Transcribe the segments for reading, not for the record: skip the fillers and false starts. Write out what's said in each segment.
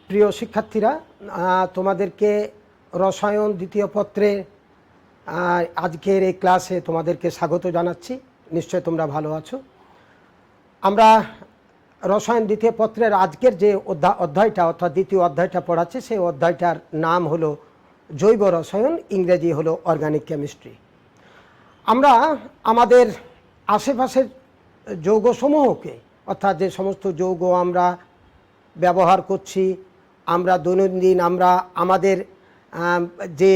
প্রিয় শিক্ষার্থীরা, তোমাদেরকে রসায়ন দ্বিতীয় পত্রে আজকের এই ক্লাসে তোমাদেরকে স্বাগত জানাচ্ছি। নিশ্চয় তোমরা ভালো আছো। আমরা রসায়ন দ্বিতীয় পত্রের আজকের যে অধ্যায়টা অর্থাৎ দ্বিতীয় অধ্যায়টা পড়াচ্ছি, সেই অধ্যায়টার নাম হলো জৈব রসায়ন, ইংরেজি হলো অর্গানিক কেমিস্ট্রি। আমরা আমাদের আশেপাশের যৌগসমূহকে অর্থাৎ যে সমস্ত যৌগ আমরা ব্যবহার করছি, আমরা দৈনন্দিন আমাদের যে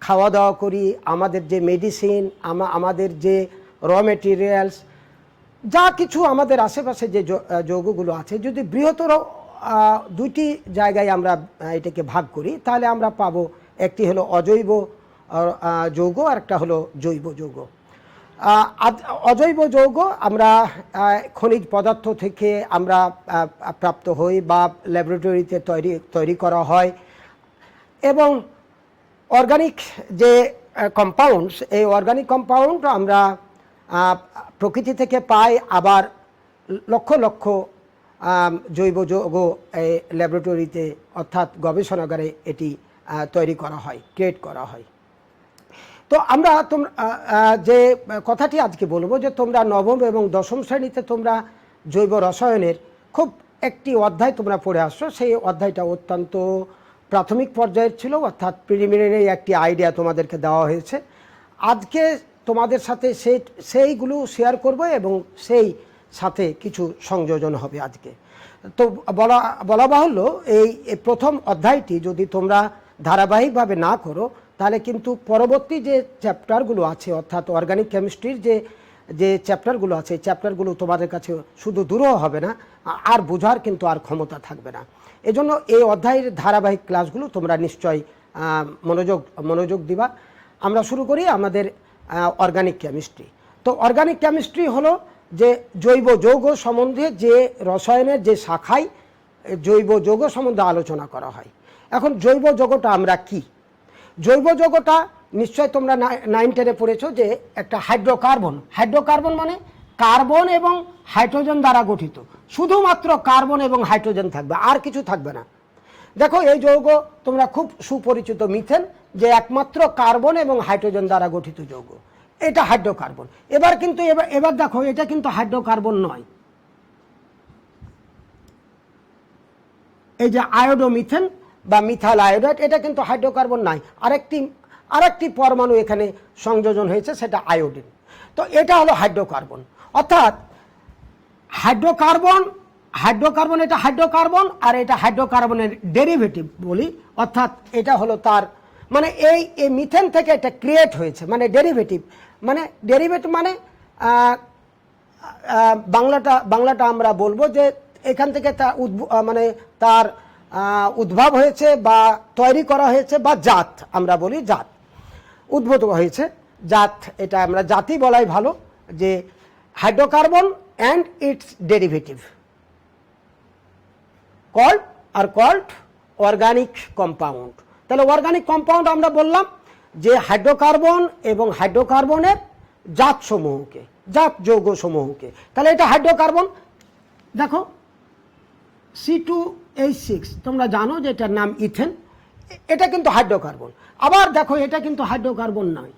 খাওয়া দাওয়া করি, আমাদের যে মেডিসিন, আমাদের যে র মেটেরিয়ালস, যা কিছু আমাদের আশেপাশে যে যৌগগুলো আছে, যদি বৃহত্তর দুইটি জায়গায় আমরা এটাকে ভাগ করি, তাহলে আমরা পাবো একটি হলো অজৈব যৌগ আর একটা হলো জৈব যৌগ। অজৈব যৌগ আমরা খনিজ পদার্থ থেকে আমরা প্রাপ্ত হই বা ল্যাবরেটরিতে তৈরি করা হয়, এবং অর্গানিক যে কম্পাউন্ডস, এই অর্গানিক কম্পাউন্ড আমরা প্রকৃতি থেকে পাই, আবার লক্ষ লক্ষ জৈব যৌগ এই ল্যাবরেটরিতে অর্থাৎ গবেষণাগারে এটি তৈরি করা হয়, ক্রিয়েট করা হয়। তো আমরা যে কথাটি আজকে বলবো, যে তোমরা নবম এবং দশম শ্রেণীতে তোমরা জৈব রসায়নের খুব একটি অধ্যায় তোমরা পড়ে আসছো। সেই অধ্যায়টা অত্যন্ত প্রাথমিক পর্যায়ের ছিল, অর্থাৎ প্রিলিমিনারি একটি আইডিয়া তোমাদেরকে দেওয়া হয়েছে। আজকে তোমাদের সাথে সেইগুলো শেয়ার করব এবং সেই সাথে কিছু সংযোজন হবে আজকে। তো বলা বাহুল্য, এই প্রথম অধ্যায়টি যদি তোমরা ধারাবাহিকভাবে না করো, তাহলে কিন্তু পরবর্তী যে চ্যাপ্টারগুলো আছে অর্থাৎ অর্গানিক কেমিস্ট্রির যে চ্যাপ্টারগুলো আছে, চ্যাপ্টারগুলো তোমাদের কাছে শুধু দূরও হবে না, আর বোঝার কিন্তু আর ক্ষমতা থাকবে না। এজন্য এই অধ্যায়ের ধারাবাহিক ক্লাসগুলো তোমরা নিশ্চয় মনোযোগ দিবা। আমরা শুরু করি আমাদের অর্গানিক কেমিস্ট্রি। তো অর্গানিক কেমিস্ট্রি হলো যে জৈব যৌগ সম্বন্ধে যে রসায়নের যে শাখায় জৈব যৌগ সম্বন্ধে আলোচনা করা হয়। এখন জৈব যৌগটা আমরা কি? জৈব যৌগটা নিশ্চয় তোমরা 9-10-এ পড়েছো যে একটা হাইড্রোকার্বন মানে কার্বন এবং হাইড্রোজেন দ্বারা গঠিত। শুধুমাত্র কার্বন এবং হাইড্রোজেন থাকবে, আর কিছু থাকবে না। দেখো, এই যৌগ তোমরা খুব সুপরিচিত, মিথেন, যে একমাত্র কার্বন এবং হাইড্রোজেন দ্বারা গঠিত যৌগ, এটা হাইড্রোকার্বন। এবার দেখো, এটা কিন্তু হাইড্রোকার্বন নয়। এই যে আয়োডোমিথেন বা মিথাইল আয়োডাইড, এটা কিন্তু হাইড্রোকার্বন নাই, আরেকটি পরমাণু এখানে সংযোজন হয়েছে, সেটা আয়োডিন। তো এটা হলো হাইড্রোকার্বন। অর্থাৎ হাইড্রোকার্বন এটা হাইড্রোকার্বন, আর এটা হাইড্রোকার্বনের ডেরিভেটিভ বলি। অর্থাৎ এটা হলো তার মানে এই মিথেন থেকে এটা ক্রিয়েট হয়েছে, মানে ডেরিভেটিভ মানে বাংলাটা আমরা বলবো যে এখান থেকে তার উদ্ভব হয়েছে বা তৈরি করা হয়েছে, বা জাত আমরা বলি, জাত উদ্ভূত হয়েছে, জাত। এটা আমরা জাতি বলাই ভালো, যে hydrocarbon and its derivative called organic compound. তাহলে অর্গানিক কম্পাউন্ড আমরা বললাম যে হাইড্রোকার্বন এবং হাইড্রোকার্বনের জাত যৌগ সমূহকে। তাহলে এটা হাইড্রোকার্বন। দেখো, C2H6, তোমরা জানো যে এটার নাম ইথেন, এটা কিন্তু হাইড্রোকার্বন। আবার দেখো, এটা কিন্তু হাইড্রোকার্বন নয়,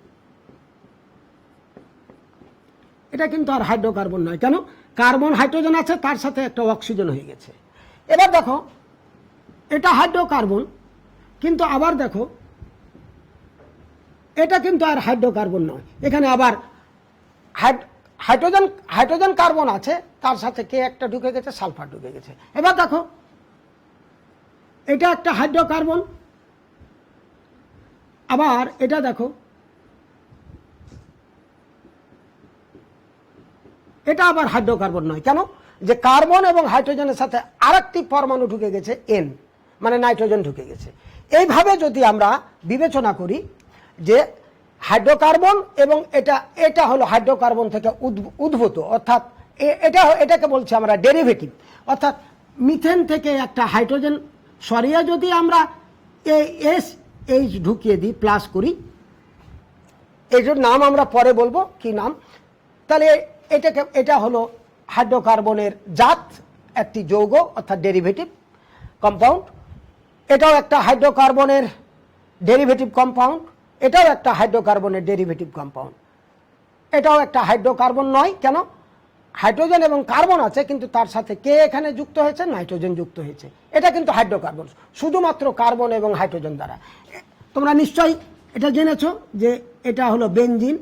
এটা কিন্তু আর হাইড্রোকার্বন নয়। কেন? কার্বন হাইড্রোজেন আছে, তার সাথে একটা অক্সিজেন হয়ে গেছে। এবার দেখো, এটা হাইড্রোকার্বন, কিন্তু আবার দেখো, এটা কিন্তু আর হাইড্রোকার্বন নয়। এখানে আবার হাইড্রোজেন কার্বন আছে, তার সাথে কে একটা ঢুকে গেছে, সালফার ঢুকে গেছে। এবার দেখো, এটা একটা হাইড্রোকার্বন, আবার এটা দেখো, এটা আবার হাইড্রোকার্বন নয়। কেন? যে কার্বন এবং হাইড্রোজেনের সাথে আরেকটি পরমাণু ঢুকে গেছে, N, মানে নাইট্রোজেন ঢুকে গেছে। এইভাবে যদি আমরা বিবেচনা করি যে হাইড্রোকার্বন এবং এটা হলো হাইড্রোকার্বন থেকে উদ্ভূত, অর্থাৎ এটাকে বলছি আমরা ডেরিভেটিভ। অর্থাৎ মিথেন থেকে একটা হাইড্রোজেন সরিয়ে যদি আমরা এইচ ঢুকিয়ে দিই, প্লাস করি, এটার নাম আমরা পরে বলবো কি নাম। তাহলে এটা হলো হাইড্রোকার্বনের জাত, একটি যৌগ অর্থাৎ ডেরিভেটিভ। কম্পাউন্ড, এটাও একটা হাইড্রোকার্বনের ডেরিভেটিভ কম্পাউন্ড, এটাও একটা হাইড্রোকার্বনের ডেরিভেটিভ কম্পাউন্ড। এটাও একটা হাইড্রোকার্বন নয়, কেন? হাইড্রোজেন এবং কার্বন আছে, কিন্তু তার সাথে কে এখানে যুক্ত হয়েছে? নাইট্রোজেন যুক্ত হয়েছে। এটা কিন্তু হাইড্রোকার্বন, শুধুমাত্র কার্বন এবং হাইড্রোজেন দ্বারা। তোমরা নিশ্চয়ই এটা জেনেছো যে এটা হলো বেনজিন।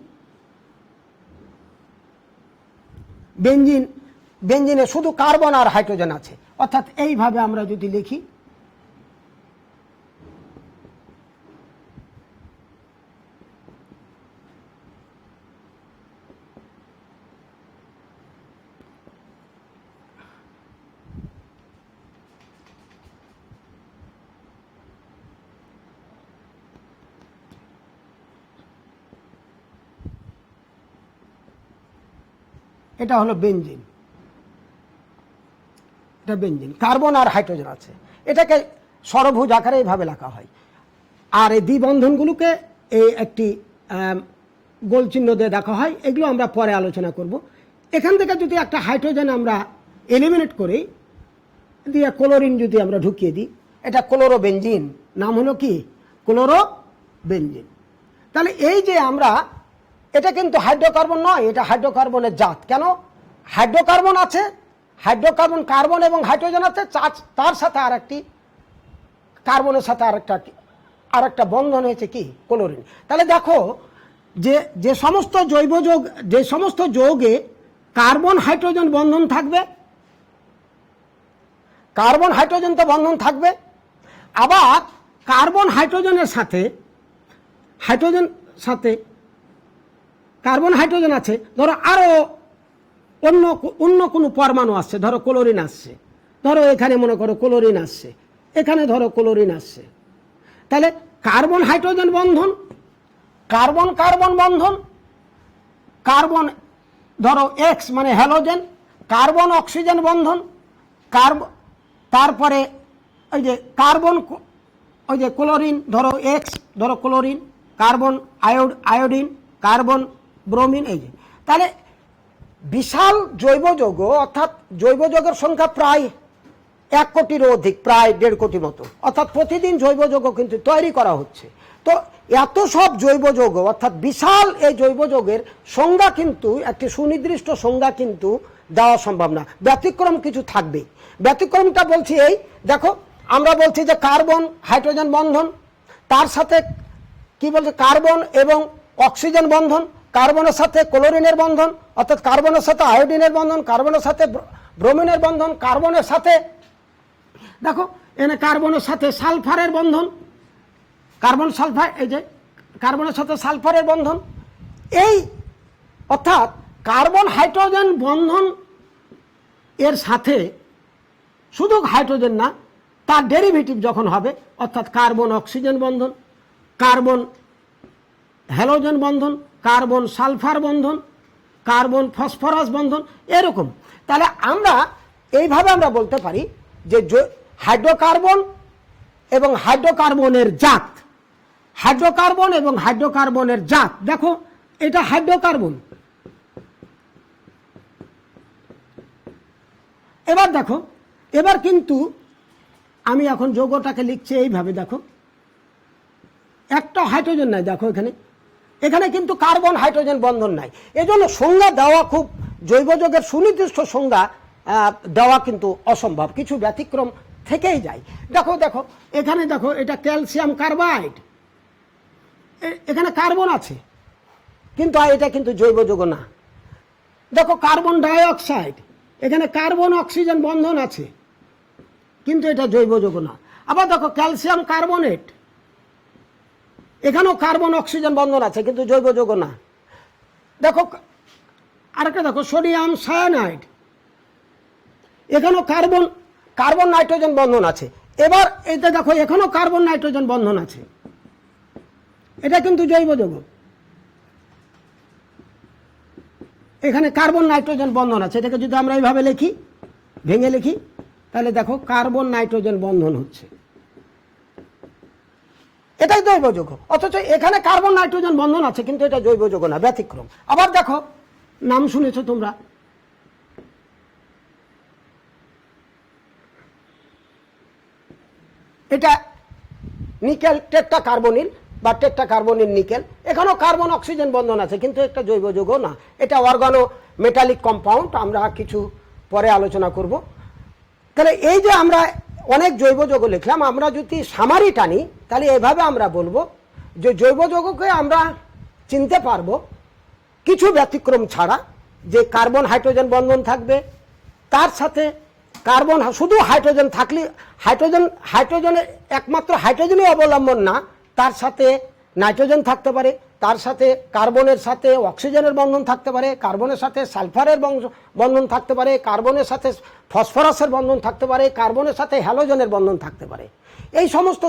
বেনজিনে শুধু কার্বন আর হাইড্রোজেন আছে, অর্থাৎ এইভাবে আমরা যদি লিখি, এটা হলো বেনজিন, এটা বেনজিন, কার্বন আর হাইড্রোজেন আছে। এটাকে ষড়ভুজ আকারে এইভাবে লেখা হয়। আর এই দ্বিবন্ধনগুলোকে এই একটি গোল চিহ্ন দিয়ে দেখা হয়। এগুলো আমরা পরে আলোচনা করব। এখান থেকে যদি একটা হাইড্রোজেন আমরা এলিমিনেট করি, দিয়ে ক্লোরিন যদি আমরা ঢুকিয়ে দিই, এটা ক্লোরোবেনজিন, নাম হলো কি? ক্লোরোবেনজিন। তাহলে এই যে আমরা, এটা কিন্তু হাইড্রোকার্বন নয়, এটা হাইড্রোকার্বনের জাত। কেন? হাইড্রোকার্বন আছে, হাইড্রোকার্বন, কার্বন এবং হাইড্রোজেন আছে, তার সাথে আর একটি কার্বনের সাথে আর একটা বন্ধন হয়েছে কি? ক্লোরিন। তাহলে দেখো যে সমস্ত জৈব যৌগ, যে সমস্ত যৌগে কার্বন হাইড্রোজেন বন্ধন থাকবে, কার্বন হাইড্রোজেন তো বন্ধন থাকবে, আবার কার্বন হাইড্রোজেনের সাথে কার্বন হাইড্রোজেন আছে, ধরো আরো অন্য কোনো পরমাণু আসছে, ধরো ক্লোরিন আসছে, ধরো এখানে মনে করো ক্লোরিন আসছে, এখানে ধরো ক্লোরিন আসছে। তাহলে কার্বন হাইড্রোজেন বন্ধন, কার্বন কার্বন বন্ধন, কার্বন ধরো এক্স মানে হ্যালোজেন, কার্বন অক্সিজেন বন্ধন, তারপরে ওই যে কার্বন, ওই যে ক্লোরিন, ধরো এক্স, ধরো chlorine, carbon iodine, carbon bromine, এই যে। তাহলে বিশাল জৈব যৌগ, অর্থাৎ জৈব যৌগের সংখ্যা প্রায় 1 কোটিরও অধিক, প্রায় 1.5 কোটি মতো, অর্থাৎ প্রতিদিন জৈব যৌগ কিন্তু তৈরি করা হচ্ছে। তো এত সব জৈব যৌগ, অর্থাৎ বিশাল এই জৈব যৌগের সংজ্ঞা কিন্তু, একটি সুনির্দিষ্ট সংজ্ঞা কিন্তু দেওয়া সম্ভব না, ব্যতিক্রম কিছু থাকবে। ব্যতিক্রমটা বলছি এই দেখো, আমরা বলছি যে কার্বন হাইড্রোজেন বন্ধন, তার সাথে কি বলছে? কার্বন এবং অক্সিজেন বন্ধন, কার্বনের সাথে ক্লোরিনের বন্ধন, অর্থাৎ কার্বনের সাথে আয়োডিনের বন্ধন, কার্বনের সাথে ব্রোমিনের বন্ধন, কার্বনের সাথে দেখো এখানে কার্বনের সাথে সালফারের বন্ধন, কার্বন সালফার, এই যে কার্বনের সাথে সালফারের বন্ধন। এই অর্থাৎ কার্বন হাইড্রোজেন বন্ধন এর সাথে শুধু হাইড্রোজেন না, তার ডেরিভেটিভ যখন হবে, অর্থাৎ কার্বন অক্সিজেন বন্ধন, কার্বন হ্যালোজেন বন্ধন, কার্বন সালফার বন্ধন, কার্বন ফসফরাস বন্ধন, এরকম। তাহলে আমরা এইভাবে আমরা বলতে পারি যে হাইড্রোকার্বন এবং হাইড্রোকার্বনের জাত, হাইড্রোকার্বন এবং হাইড্রোকার্বনের জাত। দেখো এটা হাইড্রোকার্বন। এবার দেখো, এবার কিন্তু আমি এখন যৌগটাকে লিখছি এইভাবে, দেখো একটা হাইড্রোজেন নাই, দেখো এখানে কিন্তু কার্বন হাইড্রোজেন বন্ধন নাই। এজন্য সংজ্ঞা দেওয়া খুব, জৈব যৌগের সুনির্দিষ্ট সংজ্ঞা দেওয়া কিন্তু অসম্ভব, কিছু ব্যতিক্রম থেকেই যায়। দেখো এখানে দেখো, এটা ক্যালসিয়াম কার্বাইড, এখানে কার্বন আছে, কিন্তু এটা কিন্তু জৈব যৌগ না। দেখো কার্বন ডাই অক্সাইড, এখানে কার্বন অক্সিজেন বন্ধন আছে, কিন্তু এটা জৈব যৌগ না। আবার দেখো ক্যালসিয়াম কার্বনেট, এখানেও কার্বন অক্সিজেন বন্ধন আছে, কিন্তু জৈব যৌগ না। দেখো আরেকটা দেখো সোডিয়াম সায়ানাইড, এখানেও কার্বন নাইট্রোজেন বন্ধন আছে। এবার এটা দেখো এখানেও কার্বন নাইট্রোজেন বন্ধন আছে, এটা কিন্তু জৈব যৌগ। এখানে কার্বন নাইট্রোজেন বন্ধন আছে, এটাকে যদি আমরা এইভাবে লিখি, ভেঙে লিখি, তাহলে দেখো কার্বন নাইট্রোজেন বন্ধন হচ্ছে, এটাই জৈব যৌগ। অথচ এখানে কার্বন নাইট্রোজেন বন্ধন আছে, কিন্তু এটা জৈব যৌগ না, ব্যতিক্রম। আবার দেখো, নাম শুনেছো তোমরা, এটা নিকেল টেট্রাকার্বনিল বা টেট্রাকার্বনিল নিকেল। এখানেও কার্বন অক্সিজেন বন্ধন আছে, কিন্তু একটা জৈব যৌগ না, এটা অর্গানো মেটালিক কম্পাউন্ড, আমরা কিছু পরে আলোচনা করব। তাহলে এই যে আমরা অনেক জৈব যৌগ লিখলাম, আমরা যদি সামারি টানি তাহলে এভাবে আমরা বলবো যে জৈব যৌগকে আমরা চিনতে পারবো কিছু ব্যতিক্রম ছাড়া, যে কার্বন হাইড্রোজেন বন্ধন থাকবে, তার সাথে কার্বন শুধু হাইড্রোজেন থাকলে হাইড্রোজেনের একমাত্র হাইড্রোজেনই অবলম্বন না, তার সাথে নাইট্রোজেন থাকতে পারে, তার সাথে কার্বনের সাথে অক্সিজেনের বন্ধন থাকতে পারে, কার্বনের সাথে সালফারের বন্ধন থাকতে পারে, কার্বনের সাথে ফসফরাসের বন্ধন থাকতে পারে, কার্বনের সাথে হ্যালোজেনের বন্ধন থাকতে পারে। এই সমস্ত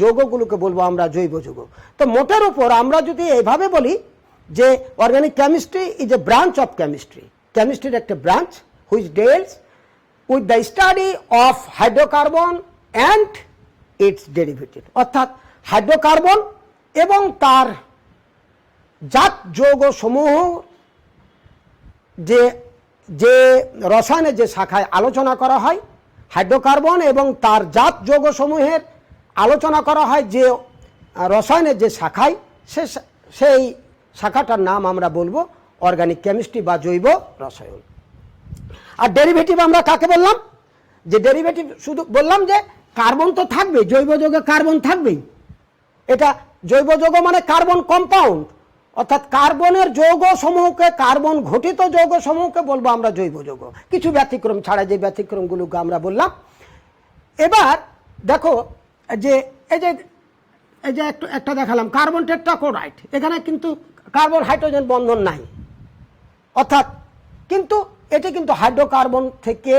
যৌগগুলোকে বলবো আমরা জৈব যৌগ। তো মোটের উপর আমরা যদি এইভাবে বলি যে organic chemistry is a branch of chemistry, কেমিস্ট্রির একটা branch which deals with the study of hydrocarbon and its derivative, অর্থাৎ হাইড্রোকার্বন এবং তার জাত যৌগ সমূহ যে রসায়নের যে শাখায় আলোচনা করা হয়, হাইড্রোকার্বন এবং তার জাত যৌগ সমূহের আলোচনা করা হয় যে রসায়নের যে শাখায়, সেই শাখাটার নাম আমরা বলবো অর্গানিক কেমিস্ট্রি বা জৈব রসায়ন। আর ডেরিভেটিভ আমরা কাকে বললাম? যে ডেরিভেটিভ শুধু বললাম যে কার্বন তো থাকবে, জৈব যৌগে কার্বন থাকবেই, এটা জৈব যৌগ মানে কার্বন কম্পাউন্ড, অর্থাৎ কার্বনের যৌগ সমূহকে, কার্বন ঘটিত যৌগ সমূহকে বলবো আমরা জৈব যৌগ, কিছু ব্যতিক্রম ছাড়া, যে ব্যতিক্রমগুলোকে আমরা বললাম। এবার দেখো যে এই যে একটা দেখালাম কার্বন টেট্রাক্লোরাইড, এখানে কিন্তু কার্বন হাইড্রোজেন বন্ধন নাই, অর্থাৎ কিন্তু এটি কিন্তু হাইড্রোকার্বন থেকে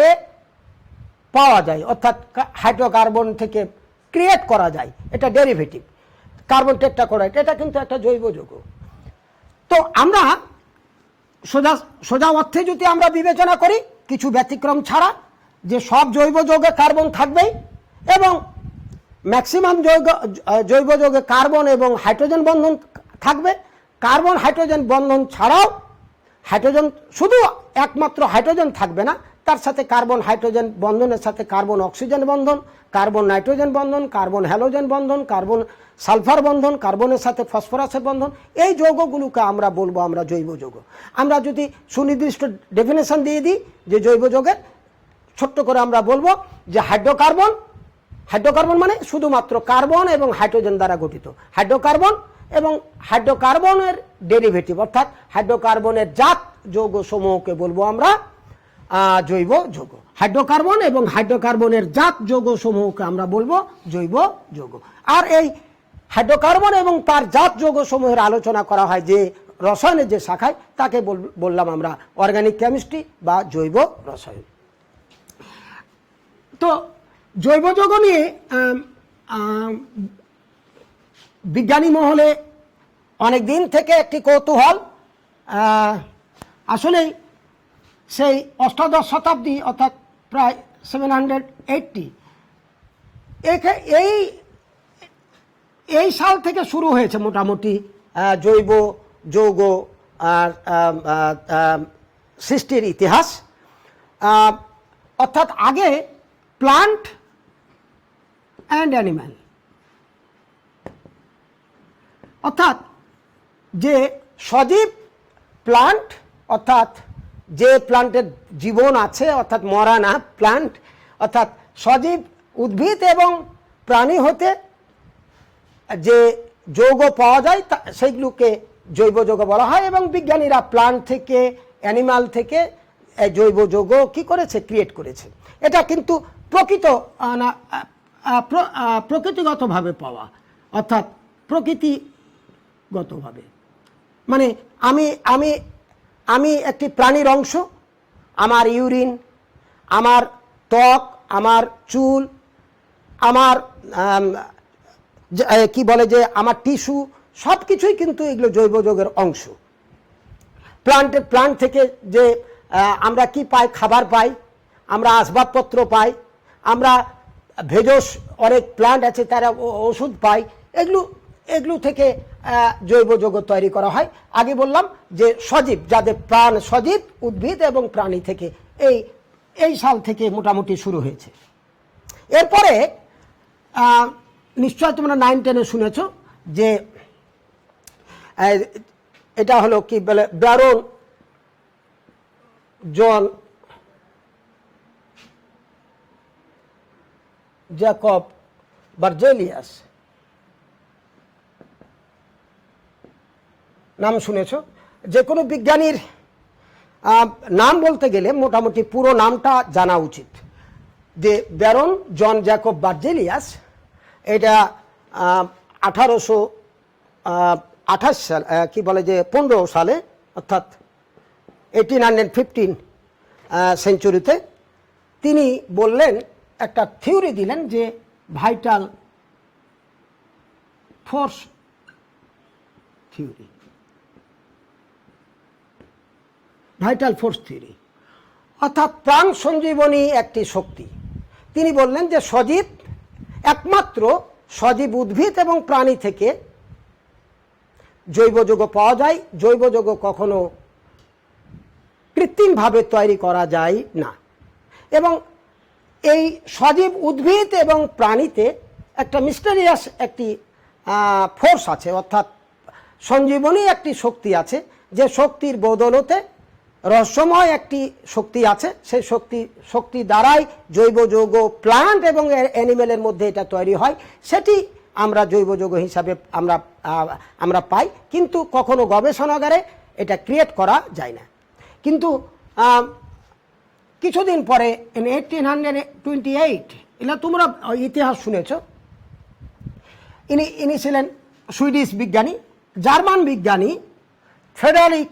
পাওয়া যায়, অর্থাৎ হাইড্রোকার্বন থেকে ক্রিয়েট করা যায়, এটা ডেরিভেটিভ। কার্বন টেট্রাক্লোরাইড এটা কিন্তু একটা জৈব যৌগ। তো আমরা সোজা অর্থে যদি আমরা বিবেচনা করি, কিছু ব্যতিক্রম ছাড়া, যে সব জৈব যৌগে কার্বন থাকবেই এবং ম্যাক্সিমাম জৈব যৌগে কার্বন এবং হাইড্রোজেন বন্ধন থাকবে। কার্বন হাইড্রোজেন বন্ধন ছাড়াও হাইড্রোজেন, শুধু একমাত্র হাইড্রোজেন থাকবে না, তার সাথে কার্বন হাইড্রোজেন বন্ধনের সাথে কার্বন অক্সিজেন বন্ধন, কার্বন নাইট্রোজেন বন্ধন, কার্বন হ্যালোজেন বন্ধন, কার্বন সালফার বন্ধন, কার্বনের সাথে ফসফরাসের বন্ধন, এই যৌগগুলোকে আমরা বলবো আমরা জৈব যৌগ। আমরা যদি সুনির্দিষ্ট ডেফিনেশন দিয়ে দিই যে জৈব যৌগের, ছোট্ট করে আমরা বলবো যে হাইড্রোকার্বন মানে শুধুমাত্র কার্বন এবং হাইড্রোজেন দ্বারা গঠিত, হাইড্রোকার্বন এবং হাইড্রোকার্বনের ডেরিভেটিভ, অর্থাৎ হাইড্রোকার্বনের জাত যৌগ সমূহকে বলবো আমরা জৈব যৌগ। হাইড্রোকার্বন এবং হাইড্রোকার্বনের জাত যৌগ সমূহকে আমরা বলবো জৈব যৌগ। আর এই হাইড্রোকার্বন এবং তার জাত যৌগ সমূহের আলোচনা করা হয় যে রসায়নের যে শাখায়, তাকে বললাম আমরা অর্গানিক কেমিস্ট্রি বা জৈব রসায়ন। তো জৈব যৌগ নিয়ে বিজ্ঞানী মহলে অনেক দিন থেকে একটি কৌতূহল, আসলেই সেই অষ্টাদশ শতাব্দী অর্থাৎ প্রায় 780 এই সাল থেকে শুরু হয়েছে মোটামুটি জৈব যৌগ সৃষ্টির ইতিহাস। অর্থাৎ আগে প্লান্ট অ্যান্ড অ্যানিম্যাল, অর্থাৎ যে সজীব প্লান্ট, অর্থাৎ যে প্লান্টের জীবন আছে, অর্থাৎ মরা না প্লান্ট, অর্থাৎ সজীব উদ্ভিদ এবং প্রাণী হতে যে যৌগ পাওয়া যায় সেইগুলোকে জৈব যৌগ বলা হয়। এবং বিজ্ঞানীরা প্লান্ট থেকে, অ্যানিমাল থেকে জৈব যৌগ কি করেছে, ক্রিয়েট করেছে। এটা কিন্তু প্রকৃতিগতভাবে পাওয়া, অর্থাৎ প্রকৃতিগতভাবে, মানে আমি একটি প্রাণীর অংশ, আমার ইউরিন, আমার ত্বক, আমার চুল, আমার কি বলে যে আমার টিস্যু, সব কিছুই কিন্তু এগুলো জৈব যৌগের অংশ। প্লান্ট থেকে যে আমরা কি পাই, খাবার পাই, আমরা আসবাবপত্র পাই, আমরা ভেষজ অনেক প্লান্ট আছে তারা ওষুধ পাই, এগুলো থেকে জৈব যৌগ তৈরি করা হয়। আগে বললাম যে সজীব, যাদের প্রাণ সজীব উদ্ভিদ এবং প্রাণী থেকে এই সাল থেকে মোটামুটি শুরু হয়েছে। এরপরে নিশ্চয় তোমরা 9-10-এ শুনেছ যে এটা হলো কি বলে ব্যারন জন জ্যাকব বার্জেলিয়াস নাম শুনেছ। যে কোনো বিজ্ঞানীর নাম বলতে গেলে মোটামুটি পুরো নামটা জানা উচিত। যে ব্যারন জন জ্যাকব বার্জেলিয়াস, এটা 1828 সাল কি বলে যে 15 সালে অর্থাৎ 1815 সেঞ্চুরিতে তিনি বললেন, একটা থিওরি দিলেন যে vital force theory, vital force theory অর্থাৎ প্রাণ সঞ্জীবনী একটি শক্তি। তিনি বললেন যে সজীব, একমাত্র সজীব উদ্ভিদ এবং প্রাণী থেকে জৈব যৌগ পাওয়া যায়, জৈব যৌগ কখনো কৃত্রিমভাবে তৈরি করা যায় না। এবং এই সজীব উদ্ভিদ এবং প্রাণীতে একটা মিস্টেরিয়াস একটি ফোর্স আছে, অর্থাৎ সঞ্জীবনী একটি শক্তি আছে, যে শক্তির বদৌলতে রহস্যময় একটি শক্তি আছে। সেই শক্তি দ্বারাই জৈব যৌগ প্লান্ট এবং অ্যানিমেলের মধ্যে এটা তৈরি হয়, সেটি আমরা জৈব যৌগ হিসাবে আমরা পাই, কিন্তু কখনো গবেষণাগারে এটা ক্রিয়েট করা যায় না। কিন্তু কিছুদিন পরে 1828, এটা তোমরা ইতিহাস শুনেছ, ইনি ছিলেন সুইডিশ বিজ্ঞানী, জার্মান বিজ্ঞানী ফ্রেডারিক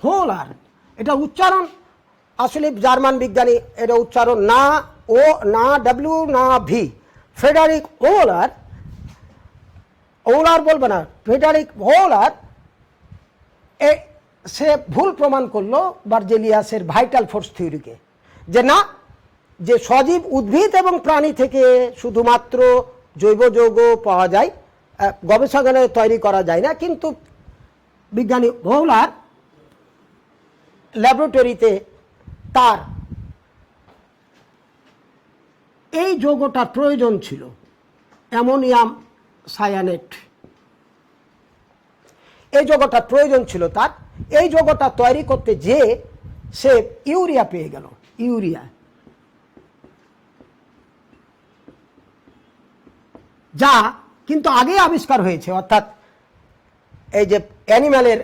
হোলার। এটা উচ্চারণ আসলে জার্মান বিজ্ঞানী, এটা উচ্চারণ না ও না ডাব্লিউ না ভি, ফ্রেডারিক হোলার, ওলার বলবে না, ফ্রেডারিক হোলার, সে ভুল প্রমাণ করলো বার্জেলিয়াসের ভাইটাল ফোর্স থিওরিকে, যে না, যে সজীব উদ্ভিদ এবং প্রাণী থেকে শুধুমাত্র জৈব যৌগ পাওয়া যায়, গবেষণাগারে তৈরি করা যায় না। কিন্তু বিজ্ঞানী হোলার ল্যাবরেটরিতে তার এই যৌগটার প্রয়োজন ছিল, অ্যামোনিয়াম সায়ানেট, এই যৌগটার প্রয়োজন ছিল তার। এই যৌগটা তৈরি করতে যে সে ইউরিয়া পেয়ে গেল, ইউরিয়া, যা কিন্তু আগে আবিষ্কার হয়েছে, অর্থাৎ এই যে অ্যানিম্যালের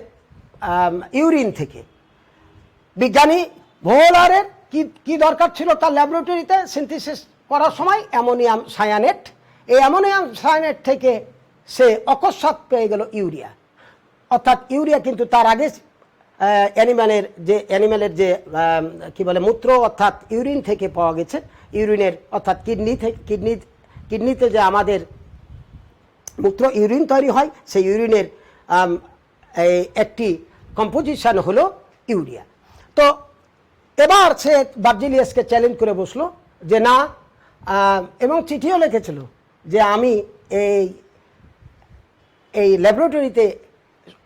ইউরিন থেকে। বিজ্ঞানী ভোলারের কি দরকার ছিল তার ল্যাবরেটরিতে সিনথেসিস করার সময়? Ammonium cyanate. এই অ্যামোনিয়াম সায়ানেট থেকে সে অকস্মাৎ পেয়ে গেল ইউরিয়া। অর্থাৎ ইউরিয়া কিন্তু তার আগে অ্যানিম্যালের যে কি বলে মূত্র অর্থাৎ ইউরিন থেকে পাওয়া গেছে। ইউরিনের অর্থাৎ কিডনিতে যে আমাদের মূত্র ইউরিন তৈরি হয়, সেই ইউরিনের একটি কম্পোজিশন হলো ইউরিয়া। তো এবার সে বার্জেলিয়াসকে চ্যালেঞ্জ করে বসলো যে না, এবং চিঠিও লিখেছিল যে আমি এই ল্যাবরেটরিতে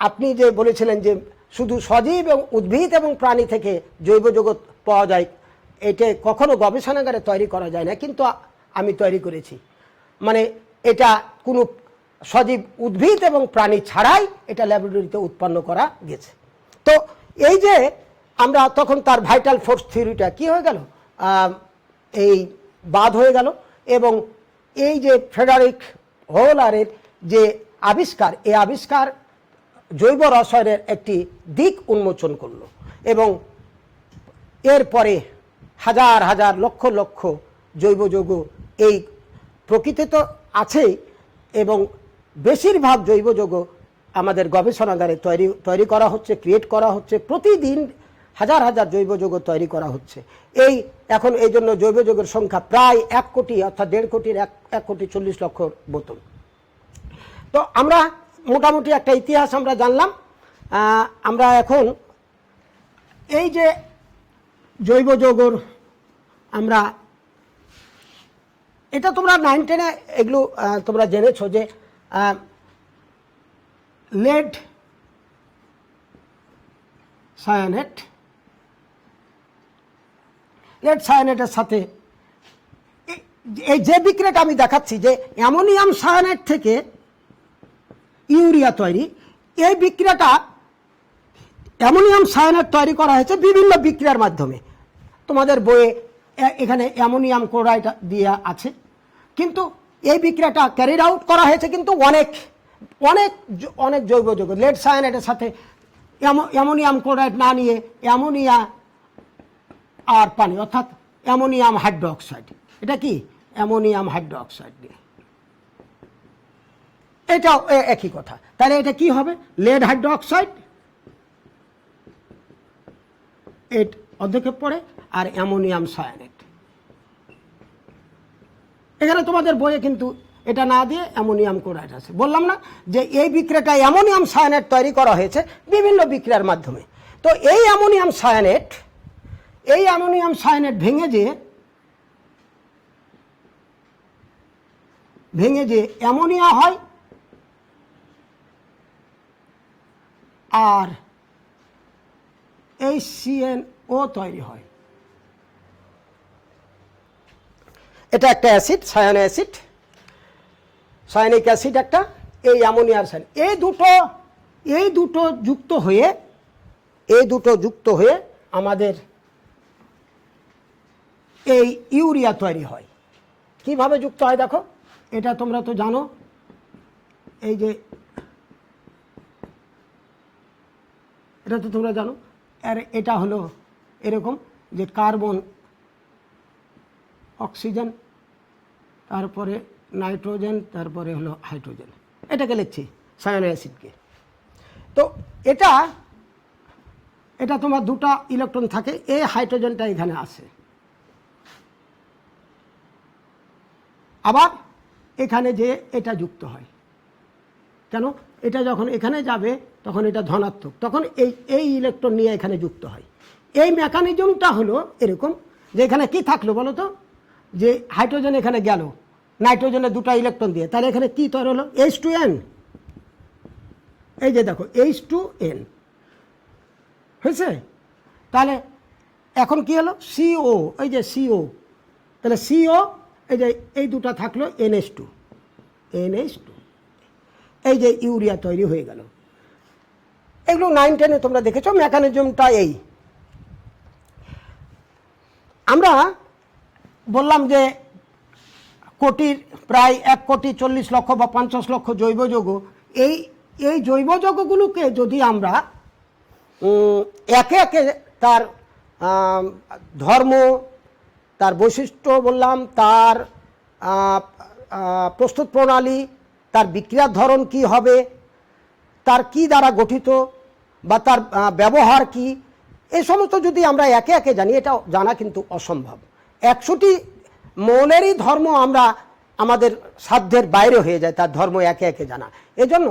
আপনি যে বলেছিলেন যে শুধু সজীব এবং উদ্ভিদ এবং প্রাণী থেকে জৈব জগৎ পাওয়া যায়, এটা কখনো গবেষণাগারে তৈরি করা যায় না, কিন্তু আমি তৈরি করেছি। মানে এটা কোনো সজীব উদ্ভিদ এবং প্রাণী ছাড়াই এটা ল্যাবরেটরিতে উৎপন্ন করা গেছে। তো এই যে আমরা তখন তার ভাইটাল ফোর্স থিওরিটা কি হয়ে গেল, এই বাদ হয়ে গেল। এবং এই যে ফ্রেডারিক হোলারের যে আবিষ্কার, এই আবিষ্কার জৈব রসায়নের একটি দিক উন্মোচন করলো। এবং এরপরে হাজার হাজার লক্ষ লক্ষ জৈব যৌগ এই প্রকৃতি তো আছেই, এবং বেশিরভাগ জৈব যৌগ আমাদের গবেষণাগারে তৈরি করা হচ্ছে, ক্রিয়েট করা হচ্ছে। প্রতিদিন হাজার হাজার জৈব যৌগ তৈরি করা হচ্ছে। এখন এই জন্য জৈব যৌগের সংখ্যা প্রায় 1 কোটি, অর্থাৎ 1.5 কোটির 1 কোটি 40 লক্ষ বোতল। তো আমরা মোটামুটি একটা ইতিহাস আমরা জানলাম। আমরা এখন এই যে জৈব যৌগর আমরা এটা তোমরা 9-10-এ এগুলো তোমরা জেনেছো যে লেড সায়ানেট, লেড সায়ানেটের সাথে এই যে বিক্রিয়াটা আমি দেখাচ্ছি যে অ্যামোনিয়াম সায়ানেট থেকে ইউরিয়া তৈরি, এই বিক্রিয়াটা অ্যামোনিয়াম সায়ানেট তৈরি করা হয়েছে বিভিন্ন বিক্রিয়ার মাধ্যমে। তোমাদের বইয়ে এখানে অ্যামোনিয়াম ক্লোরাইড দিয়ে আছে, কিন্তু এই বিক্রিয়াটা ক্যারিড আউট করা হয়েছে কিন্তু অনেক অনেক অনেক জৈব যৌগ। লেড সায়ানেটের সাথে অ্যামোনিয়াম ক্লোরাইড না নিয়ে অ্যামোনিয়া আর পানি, অর্থাৎ অ্যামোনিয়াম হাইড্রোক্সাইড, এটা কি অ্যামোনিয়াম হাইড্রোক্সাইড দিয়ে, এটাও একই কথা। তাহলে এটা কি হবে, লেড হাইড্রোক্সাইড এর অর্ধেকে পড়ে আর অ্যামোনিয়াম সায়ানেট। এখানে তোমাদের বইয়ে কিন্তু এটা না দিয়ে অ্যামোনিয়াম ক্লোরাইড আছে। বললাম না যে এই বিক্রিয়াটা অ্যামোনিয়াম সায়ানেট তৈরি করা হয়েছে বিভিন্ন বিক্রিয়ার মাধ্যমে। তো এই অ্যামোনিয়াম সায়ানেট ভেঙে যে অ্যামোনিয়া হয় আর HCNO তৈরি হয়। এটা একটা অ্যাসিড, সায়ানিক অ্যাসিড একটা, এই অ্যামোনিয়ার সায়ান, এই দুটো যুক্ত হয়ে আমাদের এই ইউরিয়া তৈরি হয়। কিভাবে যুক্ত হয় দেখো, এটা তোমরা তো জানো, এই যে এটা তো তোমরা জানো। আর এটা হলো এরকম যে কার্বন, অক্সিজেন, তারপরে নাইট্রোজেন, তারপরে হলো হাইড্রোজেন, এটাকে লিখছি সায়ানো অ্যাসিডকে। তো এটা তোমার দুটা ইলেকট্রন থাকে, এই হাইড্রোজেনটা এখানে আসে, আবার এখানে যে এটা যুক্ত হয়। কেন, এটা যখন এখানে যাবে তখন এটা ধনাত্মক, তখন এই ইলেকট্রন নিয়ে এখানে যুক্ত হয়। এই মেকানিজমটা হলো এরকম যে এখানে কি থাকলো বলো তো, যে হাইড্রোজেন এখানে গেল নাইট্রোজেনের দুটো ইলেকট্রন দিয়ে, তাহলে এখানে কি তৈরি হলো, H2N। এই যে দেখো H2N হয়েছে। তাহলে এখন কি হলো, CO, এই যে CO, তাহলে CO, এই যে এই দুটো থাকলো NH2, এই যে ইউরিয়া তৈরি হয়ে গেল। এগুলো 9-10-এ তোমরা দেখেছো, মেকানিজমটা এই। আমরা বললাম যে প্রায় 1,40,00,000 বা 50 লক্ষ জৈব যৌগ, এই জৈব যৌগগুলোকে যদি আমরা একে একে তার ধর্ম, তার বৈশিষ্ট্য বললাম, তার প্রস্তুত প্রণালী, তার বিক্রিয়ার ধরন কি হবে, তার কি দ্বারা গঠিত বা তার ব্যবহার কি, এই সমস্ত যদি আমরা একে একে জানি, এটা জানা কিন্তু অসম্ভব। 100টি মৌলেরই ধর্ম আমরা আমাদের সাধ্যের বাইরে হয়ে যায় তার ধর্ম একে একে জানা। এজন্য